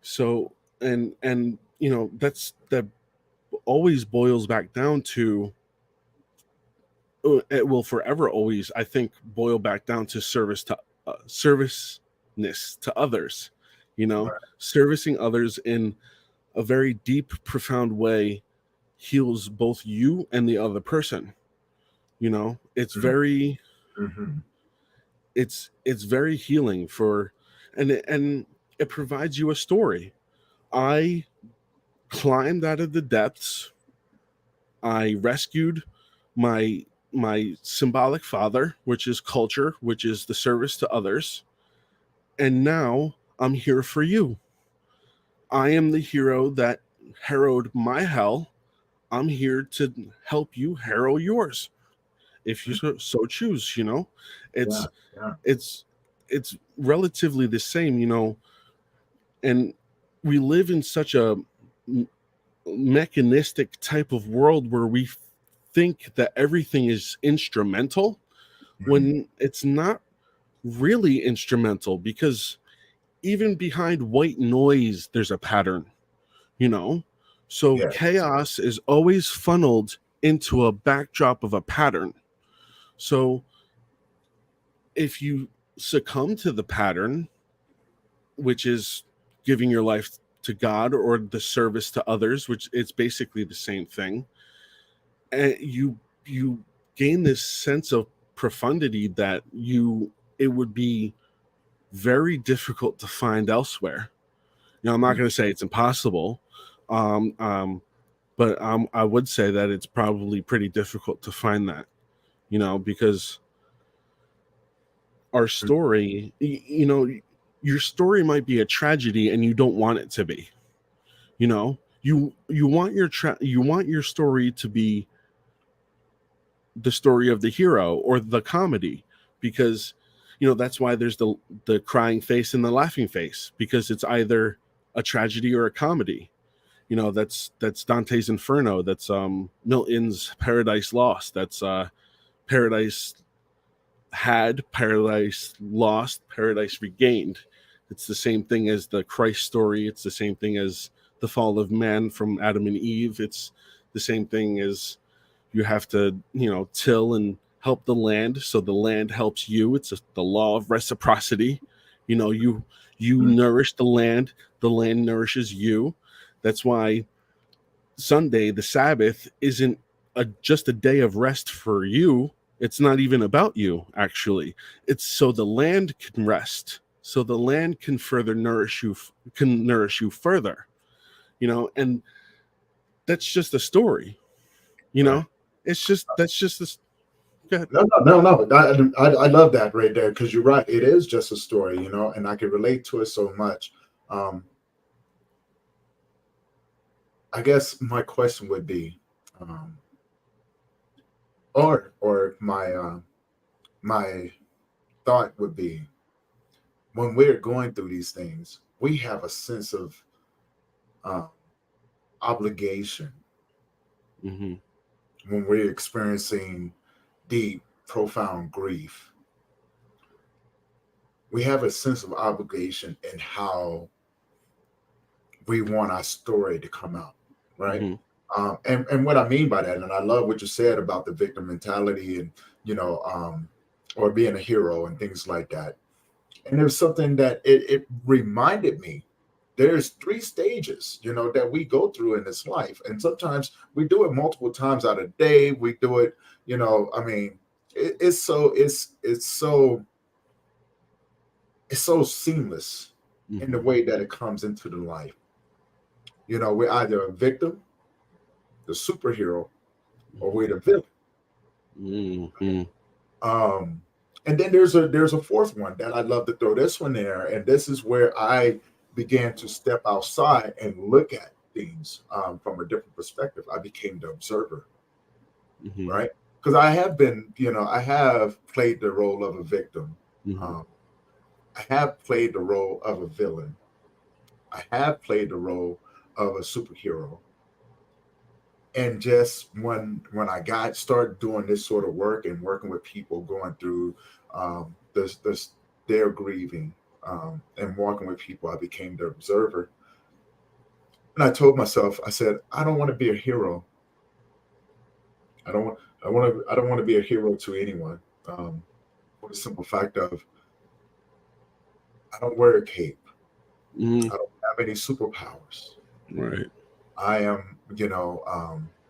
So and that always boils back down to, it will forever always, I think, boil back down to serviceness to others. Right. Servicing others in a very deep, profound way heals both you and the other person. It's very Mm-hmm. it's very healing for, and it provides you a story. I climbed out of the depths. I rescued my symbolic father, which is culture, which is the service to others, and now I'm here for you. I am the hero that harrowed my hell. I'm here to help you harrow yours, if you so choose. Yeah. It's Yeah. it's it's relatively the same, and we live in such a mechanistic type of world where we think that everything is instrumental Mhm. when it's not really instrumental, because even behind white noise there's a pattern, you know so Yeah. chaos is always funneled into a backdrop of a pattern. So if you succumb to the pattern, which is giving your life to God or the service to others, which it's basically the same thing, and you gain this sense of profundity that it would be very difficult to find elsewhere. I'm not Mhm. going to say it's impossible, um, um, but I would say that it's probably pretty difficult to find that, because our story, your story might be a tragedy and you don't want it to be. You want your story to be the story of the hero or the comedy, because that's why there's the crying face and the laughing face, because it's either a tragedy or a comedy. That's Dante's Inferno, that's Milton's Paradise Lost, that's Paradise Had, Paradise Lost, Paradise Regained. It's the same thing as the Christ story. It's the same thing as the fall of man from Adam and Eve. It's the same thing as you have to, till and help the land, so the land helps you. It's the law of reciprocity. You nourish the land nourishes you. That's why Sunday, the Sabbath, isn't just a day of rest for you. It's not even about you, actually. It's so the land can rest, so the land can further nourish you further. And that's just a story. You Right. know, that's just this. Go ahead. No, no, no, no. I love that right there, because you're right. It is just a story, and I can relate to it so much. Um, I guess my question would be, um, or my thought would be, when we're going through these things, we have a sense of uh, obligation Hmm. when we're experiencing deep, profound grief. We have a sense of obligation in how we want our story to come out, right? Hmm. And what I mean by that, and I love what you said about the victim mentality, and you know, um, or being a hero and things like that. And there's something that it reminded me. There's three stages, that we go through in this life, and sometimes we do it multiple times out of day. We do it, I mean, it's so seamless in the Hmm. way that it comes into the life. We're either a victim, the superhero, or we're the villain. Hmm. Um, and then there's a fourth one that I'd love to throw this one there, and this is where I began to step outside and look at things from a different perspective. I became the observer, Hmm. right? because I have been, I have played the role of a victim. Mm-hmm. Um, I have played the role of a villain. I have played the role of a superhero. And just when I got started doing this sort of work and working with people going through this their grieving, and walking with people, I became the observer. And I told myself, I said, I don't want to be a hero. I don't want I don't want to be a hero to anyone. For the simple fact of I don't wear a cape. Mm-hmm. I don't have any superpowers. Right. I am,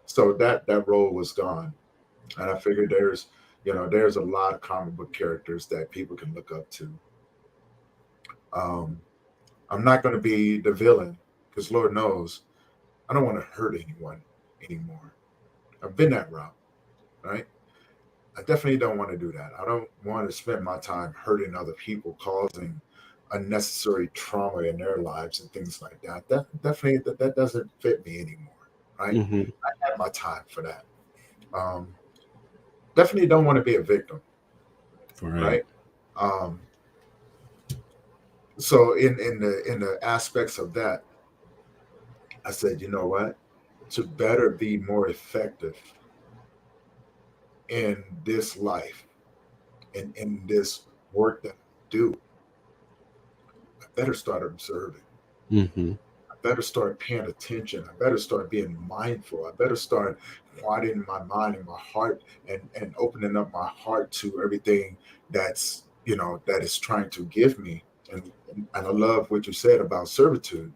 so that role was gone. And I figured there's a lot of comic book characters that people can look up to. Um, I'm not going to be the villain because Lord knows I don't want to hurt anyone anymore. I've been that route, right? I definitely don't want to do that. I don't want to spend my time hurting other people, causing unnecessary trauma in their lives and things like that. That definitely that doesn't fit me anymore, right? Mm-hmm. I had my time for that. Um, Definitely don't want to be a victim, Right. right? Um, so in the aspects of that, I said, you know what? To better be more effective in this life and in this work that I do, I better start observing. Mm-hmm. I better start paying attention. I better start being mindful. I better start quieting my mind and my heart and opening up my heart to everything that is trying to give me. And I love what you said about servitude.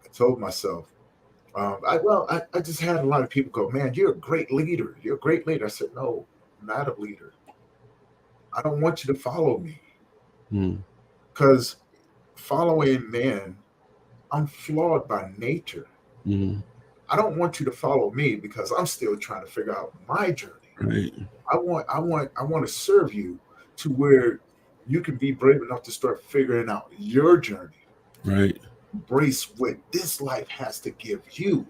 I told myself, I just had a lot of people go, man, you're a great leader. You're a great leader. I said, no, I'm not a leader. I don't want you to follow me Mm-hmm. because following men, I'm flawed by nature. Mm-hmm. I don't want you to follow me because I'm still trying to figure out my journey. Right. I want to serve you to where you can be brave enough to start figuring out your journey. Right. Embrace what this life has to give you.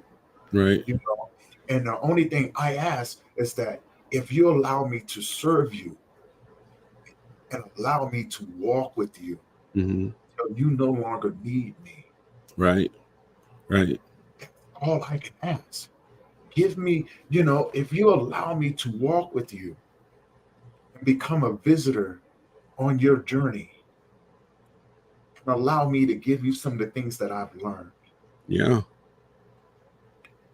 Right. You know, and the only thing I ask is that if you allow me to serve you and allow me to walk with you, Mm-hmm. so you no longer need me. Right. Right. That's all I can ask. Give me, if you allow me to walk with you and become a visitor on your journey and allow me to give you some of the things that I've learned, Yeah.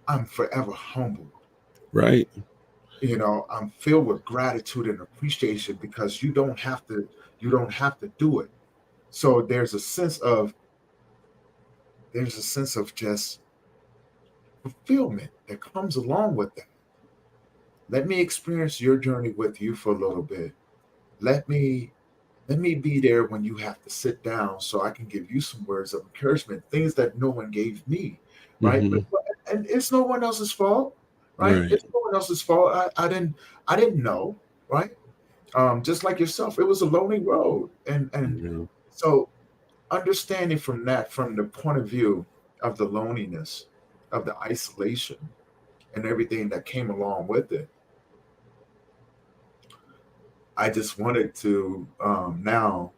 I'm forever humbled. Right. I'm filled with gratitude and appreciation because you don't have to do it. So there's a sense of just fulfillment that comes along with that. Let me experience your journey with you for a little bit. Let me be there when you have to sit down so I can give you some words of encouragement, things that no one gave me, right? Mm-hmm. And it's no one else's fault, right? Right. It's no one else's fault. I didn't know, right? Just like yourself, it was a lonely road. And Yeah. so understanding from the point of view of the loneliness, of the isolation, and everything that came along with it, I just wanted to now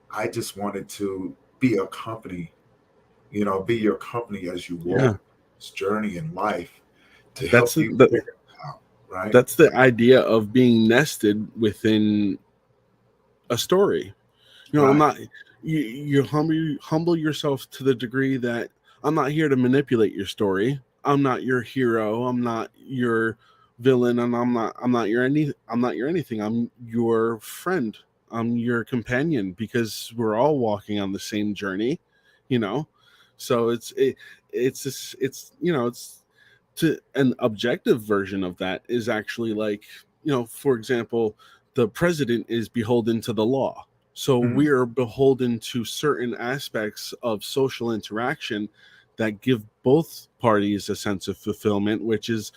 I just wanted to be a company, be your company as you walk Yeah. this journey in life to That's help you the figure it out, right? that's the idea of being nested within a story. I'm Right. not. You humble yourself to the degree that I'm not here to manipulate your story. I'm not your hero. I'm not your villain, and I'm not your anything. I'm your friend. I'm your companion because we're all walking on the same journey. You know, so it's to an objective version of that is actually like, for example, the president is beholden to the law, so Mhm. we are beholden to certain aspects of social interaction that give both parties a sense of fulfillment, which is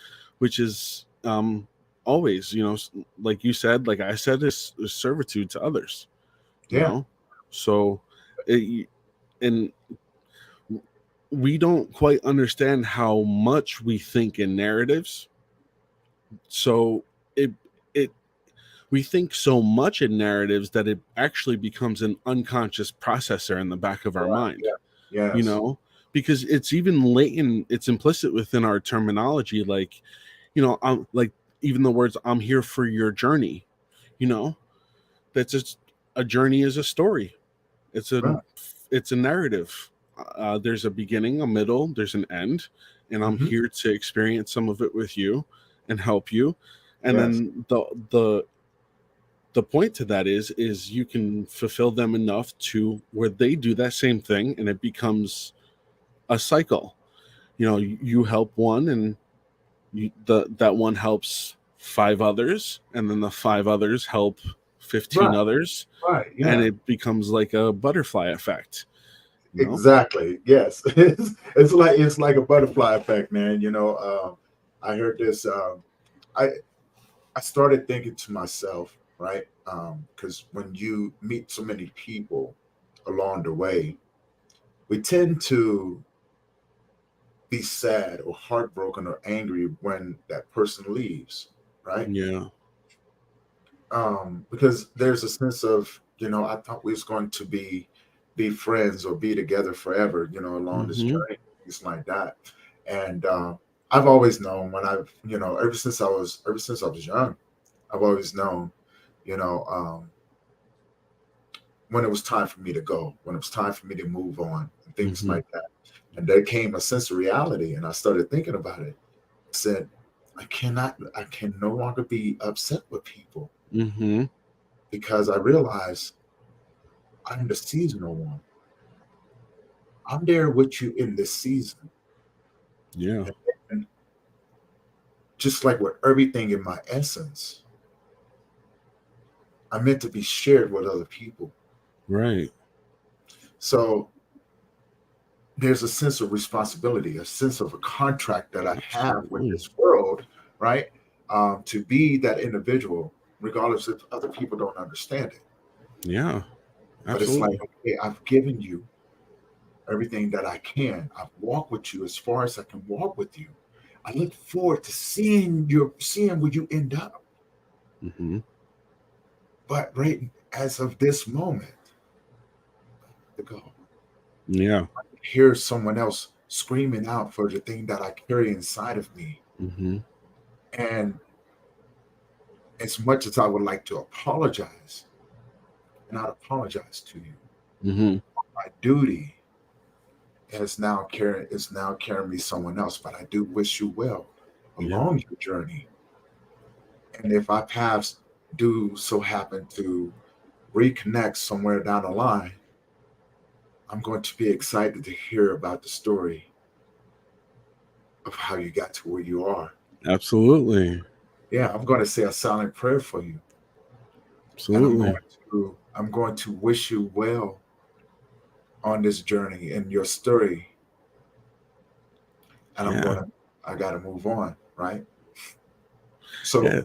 always, like you said, like I said, is servitude to others, you Yeah. know so it, and we don't quite understand how much we think in narratives. So it it we think so much in narratives that it actually becomes an unconscious processor in the back of our Right. mind, Yeah. you Yes. know, because it's even latent, it's implicit within our terminology. Like, I'm like, even the words, I'm here for your journey, you know, that's just, a journey is a story. It's a, Right. it's a narrative. There's a beginning, a middle, there's an end, and I'm Hmm. here to experience some of it with you and help you. And Yes. then the point to that is you can fulfill them enough to where they do that same thing, and it becomes a cycle. You help one, and that one helps five others, and then the five others help 15 Right. others, Right. and Yeah. it becomes like a butterfly effect, you know Exactly. Yes. It's like a butterfly effect, man. I heard this. I I started thinking to myself, right? Because when you meet so many people along the way, we tend to be sad or heartbroken or angry when that person leaves, right? yeah. Because there's a sense of, I thought we was going to be friends or be together forever, along this Hmm. journey, things like that. And I've always known when I've, ever since I was young, I've always known, you know, when it was time for me to go, when it was time for me to move on, and things Hmm. like that. And there came a sense of reality, and I started thinking about it. I said, I can no longer be upset with people Hmm. because I realize I'm the seasonal one. I'm there with you in this season. Yeah. And just like with everything in my essence, I'm meant to be shared with other people. Right. So there's a sense of responsibility, a sense of a contract that I have with Absolutely. this world, right? To be that individual, regardless if other people don't understand it. Yeah. But it's like, Absolutely. okay, I've given you everything that I can. I've walked with you as far as I can walk with you. I look forward to seeing where you end up. Hmm. But right as of this moment, to go, Yeah. hear someone else screaming out for the thing that I carry inside of me. Hmm. And as much as I would like to apologize, and not apologize to you, Hmm. my duty is now carrying me someone else. But I do wish you well Yeah. along your journey. And if our paths do so happen to reconnect somewhere down the line, I'm going to be excited to hear about the story of how you got to where you are. Absolutely. Yeah, I'm going to say a silent prayer for you, and Absolutely. I'm going to wish you well on this journey and your story, and Yeah. I got to move on, right? So Yeah.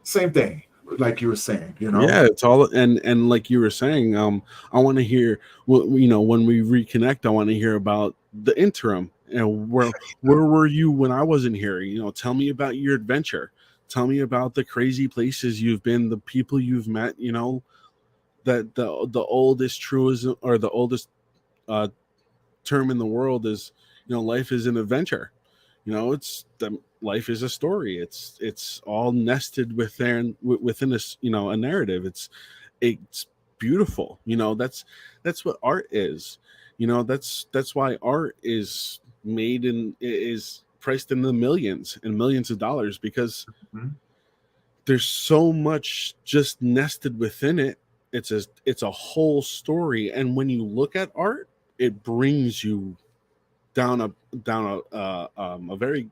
same thing, like you were saying, Yeah, it's all, and like you were saying, I want to hear what, when we reconnect. I want to hear about the interim. Where were you when I wasn't here? Tell me about your adventure. Tell me about the crazy places you've been, the people you've met. That the oldest truism, or the oldest uh, term in the world is, life is an adventure. It's the life is a story. It's all nested within a narrative. It's beautiful. That's what art is. That's why art is priced in the millions and millions of dollars, because Mhm. there's so much just nested within it. It's a whole story, and when you look at art, it brings you down a very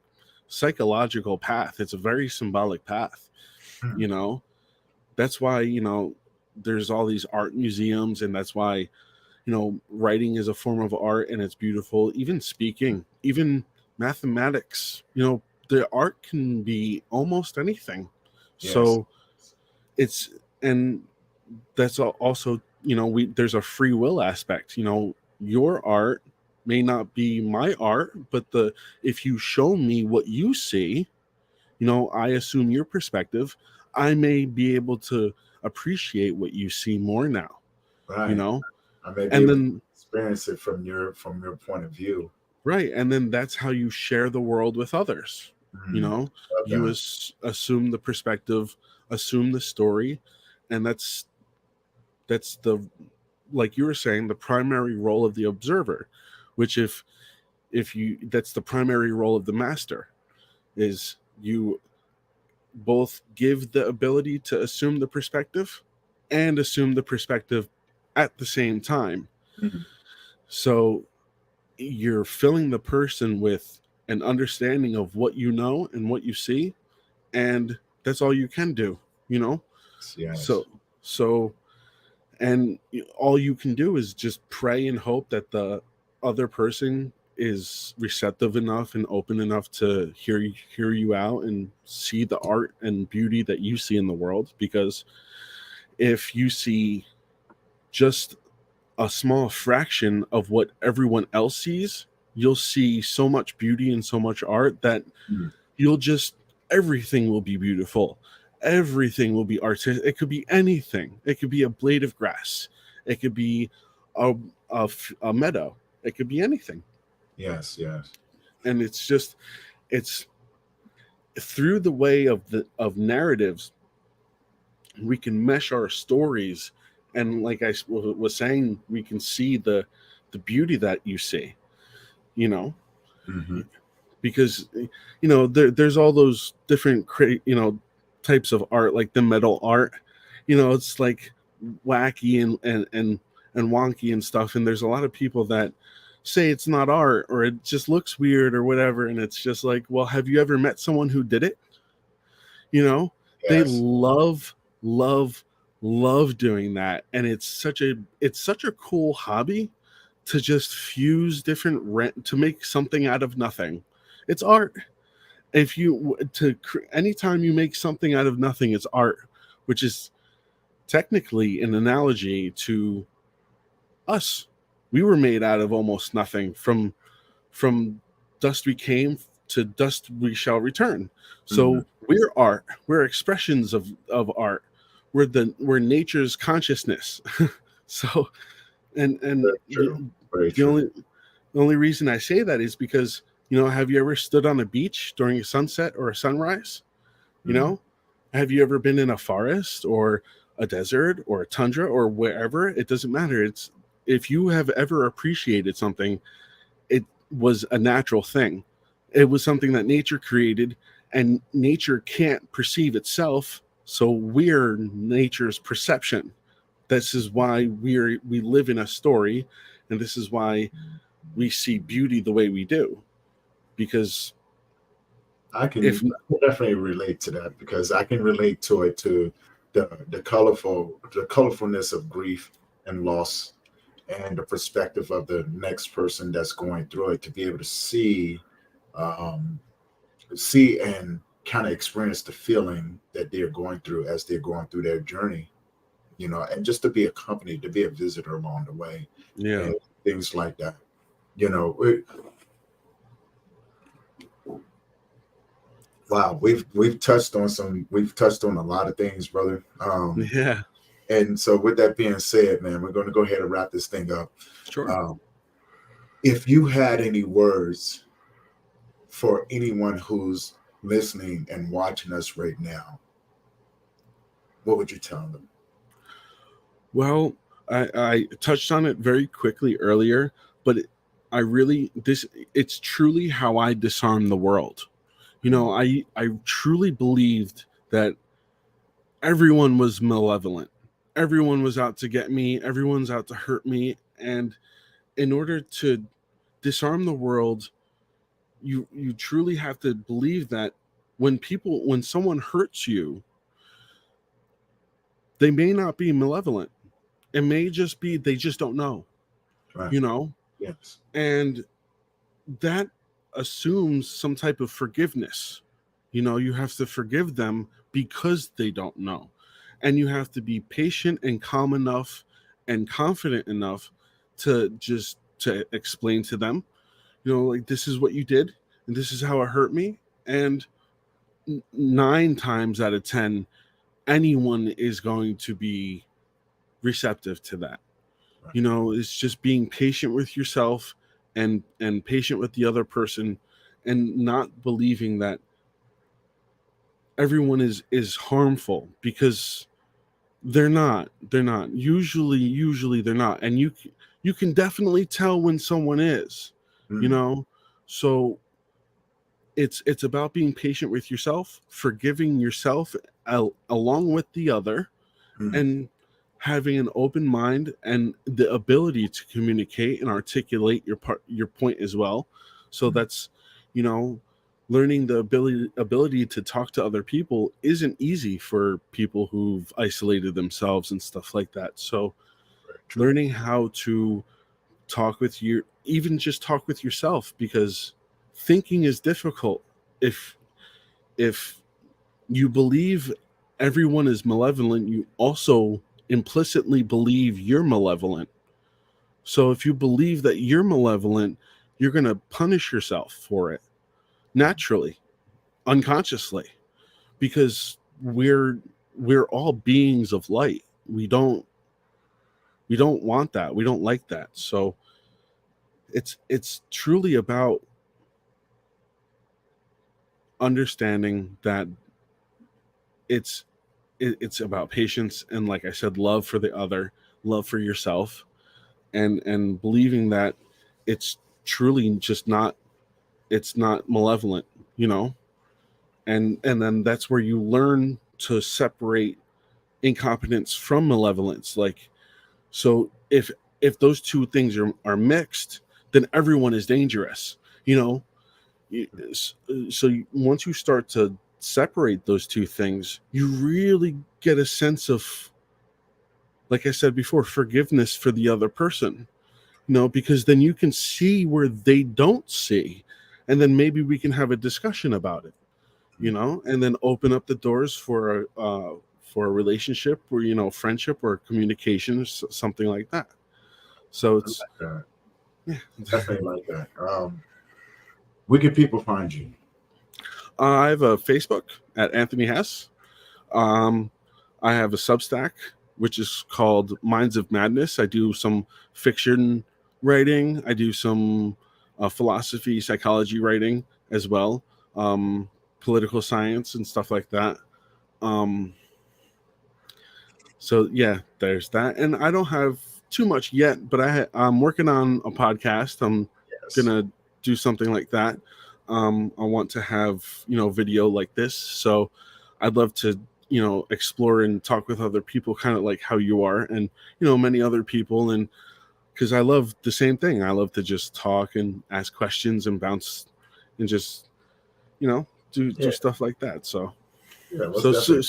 psychological path. It's a very symbolic path. you Mhm. know that's why, there's all these art museums, and that's why, writing is a form of art, and it's beautiful. Even speaking, even mathematics, the art can be almost anything. Yes. So it's and that's also, we there's a free will aspect. Your art may not be my art, but the if you show me what you see, I assume your perspective. I may be able to appreciate what you see more now, Right. I may be and able to then experience it from your point of view. right, and then that's how you share the world with others. you Mm. know you Okay. assume the perspective, assume the story, and that's the, like you were saying, the primary role of the observer, which if you that's the primary role of the master, is you both give the ability to assume the perspective and assume the perspective at the same time. Mm. So you're filling the person with an understanding of what you know and what you see, and that's all you can do, you know Yes. so and all you can do is just pray and hope that the other person is receptive enough and open enough to hear you out and see the art and beauty that you see in the world. Because if you see just a small fraction of what everyone else sees, you'll see so much beauty and so much art that Mm. you'll just, everything will be beautiful, everything will be artistic. It could be anything. It could be a blade of grass, it could be a, a meadow, it could be anything. Yes. Yes. And it's through the way of narratives we can mesh our stories, and like I was saying, we can see the beauty that you see, you know Mm-hmm. because there's all those different types of art, like the metal art. It's like wacky and wonky and stuff, and there's a lot of people that say it's not art or it just looks weird or whatever, and it's just like, well, have you ever met someone who did it? you know they Yes. love love doing that, and it's such a cool hobby to just fuse different rent to make something out of nothing. It's art. If you to anytime you make something out of nothing, it's art, which is technically an analogy to us. We were made out of almost nothing. From dust we came, to dust we shall return. Mm-hmm. So we're art. We're expressions of art. We're nature's consciousness. So and Very true. Very the true. only reason I say that is because, have you ever stood on a beach during a sunset or a sunrise? You Mm. know, have you ever been in a forest or a desert or a tundra or wherever? It doesn't matter. It's If you have ever appreciated something, it was a natural thing. It was something that nature created, and nature can't perceive itself. So we're nature's perception. This is why we live in a story, and this is why we see beauty the way we do. Because I if can definitely relate to that because I can relate to it to the colorfulness of grief and loss and the perspective of the next person that's going through it to be able to um, see and kind of experience the feeling that they're going through as they're going through their journey, and just to be accompanied, to be a visitor along the way, yeah and things like that. You know, it, wow, we've touched on a lot of things, brother. yeah And so with that being said, man, we're going to go ahead and wrap this thing up. sure. Um, if you had any words for anyone who's listening and watching us right now, what would you tell them? Well, I touched on it very quickly earlier, but I really it's truly how I disarm the world. Mm. I truly believed that everyone was malevolent. Everyone was out to get me, everyone's out to hurt me, and in order to disarm the world, you truly have to believe that when someone hurts you, they may not be malevolent. It may just be they just don't know, Right. you know? Yes. And that assumes some type of forgiveness. You have to forgive them because they don't know. And you have to be patient and calm enough and confident enough to explain to them, like, this is what you did and this is how it hurt me, and 9 times out of 10, anyone is going to be receptive to that. Right. It's just being patient with yourself and patient with the other person, and not believing that everyone is harmful, because they're not usually they're not. And you can definitely tell when someone is, you Mm, know so it's about being patient with yourself, forgiving yourself along with the other, mm, and having an open mind and the ability to communicate and articulate your point as well. So mm. that's, you know learning the ability to talk to other people isn't easy for people who've isolated themselves and stuff like that. So Very true. learning how to even just talk with yourself, because thinking is difficult. If if you believe everyone is malevolent, you also implicitly believe you're malevolent. So if you believe that you're malevolent, you're going to punish yourself for it naturally, unconsciously, because we're all beings of light. We don't want that. We don't like that. So it's truly about understanding that it's it's about patience, and, like I said, love for the other, love for yourself, and believing that it's truly just not it's not malevolent, you know and then that's where you learn to separate incompetence from malevolence. Like, so if those two things are mixed, then everyone is dangerous, you know so once you start to separate those two things, you really get a sense of, like I said before, forgiveness for the other person. Because then you can see where they don't see, and then maybe we can have a discussion about it, Mm. and then open up the doors for a relationship, or friendship or communication, something like that. So I it's like that. yeah. Definitely like that. Where can people find you? I have a Facebook at Anthony Hess. Um, I have a Substack, which is called Minds of Madness. I do some fiction writing. I do some philosophy, psychology writing as well, political science and stuff like that. Um, so yeah, there's that. And I don't have too much yet, but I'm working on a podcast. I'm Yes. gonna do something like that. I want to have video like this, so I'd love to explore and talk with other people, kind of like how you are, and many other people, and because I love the same thing. I love to just talk and ask questions and bounce and just do Yeah. stuff like that. So Yeah. Most so, definitely.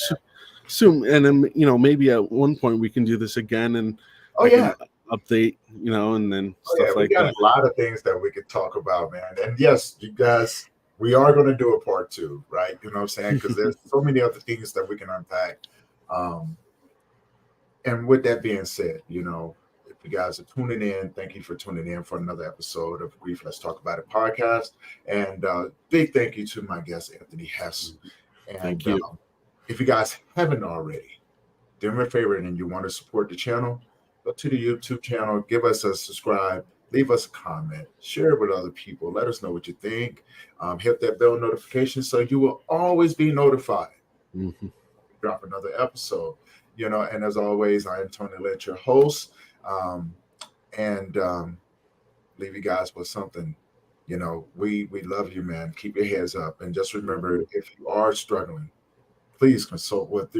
soon, and then maybe at one point we can do this again, and Oh I yeah. can update, and then Oh yeah. stuff We like got a that. lot of things that we could talk about, man. And yes, you guys, we are going to do a part two, right? You know what I'm saying? Because there's so many other things that we can unpack. Um, and with that being said, if you guys are tuning in, thank you for tuning in for another episode of Grief Let's Talk About It podcast. And big thank you to my guest, Anthony Hess. Thank And you. if you guys haven't already, do me a favor and you want to support the channel, go to the YouTube channel, give us a subscribe, leave us a comment, share it with other people, let us know what you think. Hit that bell notification so you will always be notified. Mhm. Drop another episode, and as always, I am Tony Lynch, your host, um, and leave you guys with something. We love you, man. Keep your heads up, and just remember, if you are struggling, please consult with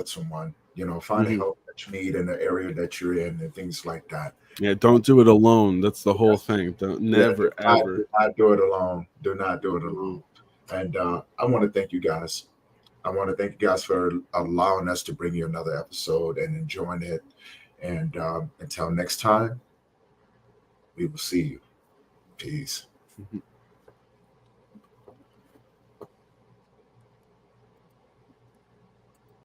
someone. Find the Mhm. help that you need in the area that you're in, and things like that. Yeah, don't do it alone. That's the whole Yes. thing. Don't, Yeah, never ever. do not do it alone. Do not do it alone. Mhm. And I want to thank you guys. I want to thank you guys for allowing us to bring you another episode and enjoying it. And until next time, we will see you. Peace. Mhm.